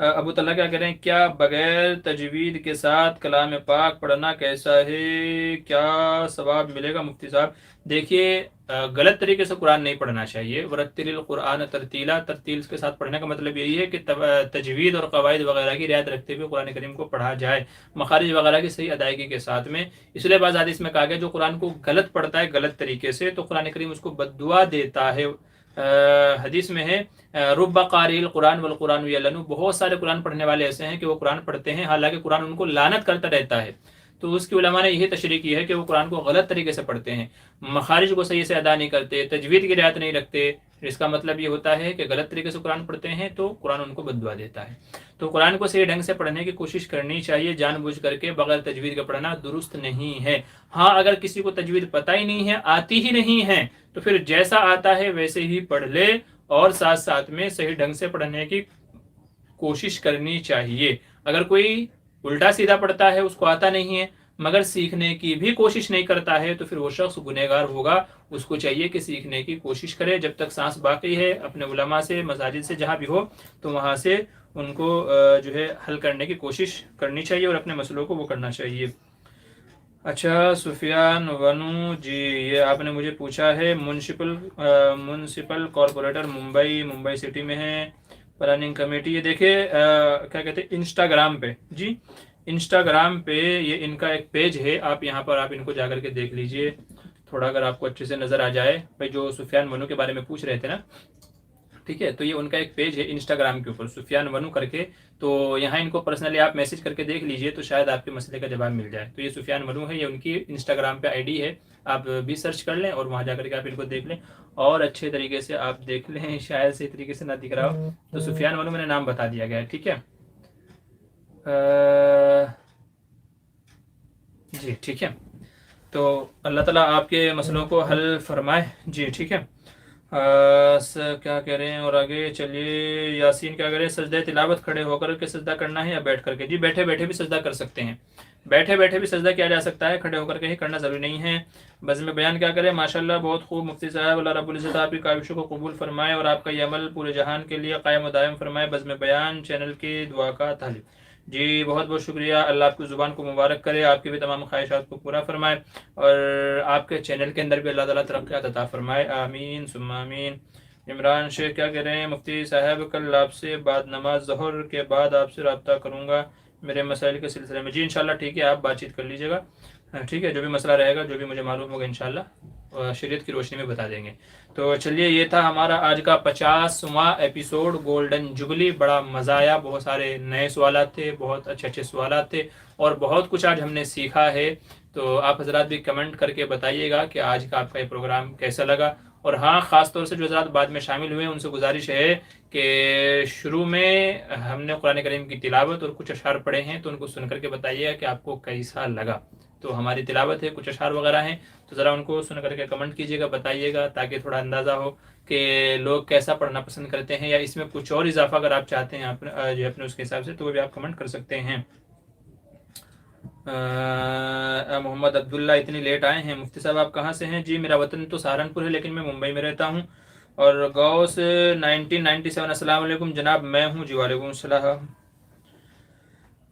ابو طلحہ کیا کہہ رہے ہیں، کیا بغیر تجوید کے ساتھ کلام پاک پڑھنا کیسا ہے، کیا ثواب ملے گا مفتی صاحب؟ دیکھیے غلط طریقے سے قرآن نہیں پڑھنا چاہیے، ورتل القرآن ترتیلا، ترتیل کے ساتھ پڑھنے کا مطلب یہی ہے کہ تجوید اور قواعد وغیرہ کی رعایت رکھتے ہوئے قرآن کریم کو پڑھا جائے، مخارج وغیرہ کی صحیح ادائیگی کے ساتھ میں۔ اس لیے بعض حدیث میں کہا گیا جو قرآن کو غلط پڑھتا ہے غلط طریقے سے تو قرآن کریم اس کو بد دعا دیتا ہے۔ حدیث میں ہے رب قاری القرآن والقرآن یلعنہ، بہت سارے قرآن پڑھنے والے ایسے ہیں کہ وہ قرآن پڑھتے ہیں حالانکہ قرآن ان کو لعنت کرتا رہتا ہے۔ تو اس کی علماء نے یہی تشریح کی ہے کہ وہ قرآن کو غلط طریقے سے پڑھتے ہیں، مخارج کو صحیح سے ادا نہیں کرتے، تجوید کی رعایت نہیں رکھتے۔ اس کا مطلب یہ ہوتا ہے کہ غلط طریقے سے قرآن پڑھتے ہیں تو قرآن ان کو بد دعا دیتا ہے۔ تو قرآن کو صحیح ڈھنگ سے پڑھنے کی کوشش کرنی چاہیے، جان بوجھ کر کے بغیر تجوید کا پڑھنا درست نہیں ہے۔ ہاں اگر کسی کو تجوید پتہ ہی نہیں ہے، آتی ہی نہیں ہے، تو پھر جیسا آتا ہے ویسے ہی پڑھ لے، اور ساتھ ساتھ میں صحیح ڈھنگ سے پڑھنے کی کوشش کرنی چاہیے۔ اگر کوئی الٹا سیدھا پڑھتا ہے، اس کو آتا نہیں ہے مگر سیکھنے کی بھی کوشش نہیں کرتا ہے، تو پھر وہ شخص گنہگار ہوگا۔ اس کو چاہیے کہ سیکھنے کی کوشش کرے، جب تک سانس باقی ہے اپنے علماء سے، مساجد سے، جہاں بھی ہو تو وہاں سے ان کو جو ہے حل کرنے کی کوشش کرنی چاہیے اور اپنے مسئلوں کو وہ کرنا چاہیے۔ اچھا سفیان ونو جی، یہ آپ نے مجھے پوچھا ہے منسپل کارپوریٹر ممبئی سٹی میں ہے، پلاننگ کمیٹی۔ یہ دیکھیں کیا کہتے ہیں انسٹاگرام پہ، جی انسٹاگرام پہ یہ ان کا ایک پیج ہے، آپ یہاں پر آپ ان کو جا کر کے دیکھ لیجئے تھوڑا، اگر آپ کو اچھے سے نظر آ جائے۔ بھائی جو سفیان ونو کے بارے میں پوچھ رہے تھے نا، ٹھیک ہے، تو یہ ان کا ایک پیج ہے انسٹاگرام کے اوپر سفیان ونو کر کے، تو یہاں ان کو پرسنلی آپ میسج کر کے دیکھ لیجئے تو شاید آپ کے مسئلے کا جواب مل جائے۔ تو یہ سفیان ونو ہے، یہ ان کی انسٹاگرام پہ آئی ڈی ہے، آپ بھی سرچ کر لیں اور وہاں جا کر کے آپ ان کو دیکھ لیں اور اچھے طریقے سے آپ دیکھ لیں، شاید صحیح طریقے سے نہ دکھ رہا ہو تو سفیان ونو میں نے نام بتا دیا گیا ہے، ٹھیک ہے جی ٹھیک ہے۔ تو اللہ تعالیٰ آپ کے مسئلوں کو حل فرمائے، جی ٹھیک ہے۔ کیا کہہ رہے ہیں اور آگے چلیے، یاسین کیا کہہ رہے ہیں، سجدہ تلاوت کھڑے ہو کر کے سجدہ کرنا ہے یا بیٹھ کر کے؟ جی بیٹھے بیٹھے بھی سجدہ کر سکتے ہیں، بیٹھے بیٹھے بھی سجدہ کیا جا سکتا ہے، کھڑے ہو کر کے ہی کرنا ضروری نہیں ہے۔ بزم بیان کیا کرے، ماشاءاللہ بہت خوب مفتی صاحب، اللہ رب العزت آپ کی کاوشوں کو قبول فرمائے اور آپ کا یہ عمل پورے جہان کے لیے قائم و دائم فرمائے۔ بزم بیان چینل کی دعا کا طالب، جی بہت بہت شکریہ، اللہ آپ کی زبان کو مبارک کرے، آپ کی بھی تمام خواہشات کو پورا فرمائے اور آپ کے چینل کے اندر بھی اللہ تعالیٰ ترقیات عطا فرمائے، آمین ثم آمین۔ عمران شیخ کیا کہہ رہے ہیں، مفتی صاحب کل آپ سے بعد نماز ظہر کے بعد آپ سے رابطہ کروں گا میرے مسائل کے سلسلے میں۔ جی انشاءاللہ ٹھیک ہے، آپ بات چیت کر لیجیے گا، ٹھیک ہے، جو بھی مسئلہ رہے گا، جو بھی مجھے معلوم ہوگا انشاءاللہ شریعت کی روشنی میں بتا دیں گے۔ تو چلیے یہ تھا ہمارا آج کا 50واں ایپیسوڈ گولڈن جبلی، بڑا مزہ آیا، بہت سارے نئے سوالات تھے، بہت اچھے سوالات تھے اور بہت کچھ آج ہم نے سیکھا ہے۔ تو آپ حضرات بھی کمنٹ کر کے بتائیے گا کہ آج کا آپ کا یہ پروگرام کیسا لگا، اور ہاں خاص طور سے جو حضرات بعد میں شامل ہوئے ان سے گزارش ہے کہ شروع میں ہم نے قرآن کریم کی تلاوت اور کچھ اشعار پڑھے ہیں تو ان کو سن کر کے بتائیے گا کہ آپ کو کیسا لگا۔ تو ہماری تلاوت ہے، کچھ اشعار وغیرہ ہیں، تو ذرا ان کو سن کر کے کمنٹ کیجیے گا، بتائیے گا، تاکہ تھوڑا اندازہ ہو کہ لوگ کیسا پڑھنا پسند کرتے ہیں، یا اس میں کچھ اور اضافہ اگر آپ چاہتے ہیں اپنے اس کے حساب سے تو وہ بھی آپ کمنٹ کر سکتے ہیں۔ محمد عبداللہ اتنی لیٹ آئے ہیں، مفتی صاحب آپ کہاں سے ہیں؟ جی میرا وطن تو سہارنپور ہے لیکن میں ممبئی میں رہتا ہوں۔ اور غوث 1997 السلام علیکم جناب، میں ہوں، جی وعلیکم السلام۔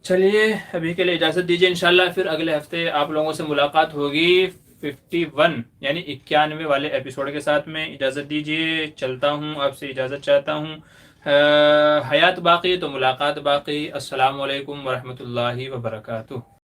چلیے ابھی کے لیے اجازت دیجیے، انشاءاللہ پھر اگلے ہفتے آپ لوگوں سے ملاقات ہوگی 51 یعنی 91 والے ایپیسوڈ کے ساتھ میں۔ اجازت دیجیے، چلتا ہوں، آپ سے اجازت چاہتا ہوں۔ حیات باقی تو ملاقات باقی۔ السلام علیکم ورحمۃ اللہ وبرکاتہ۔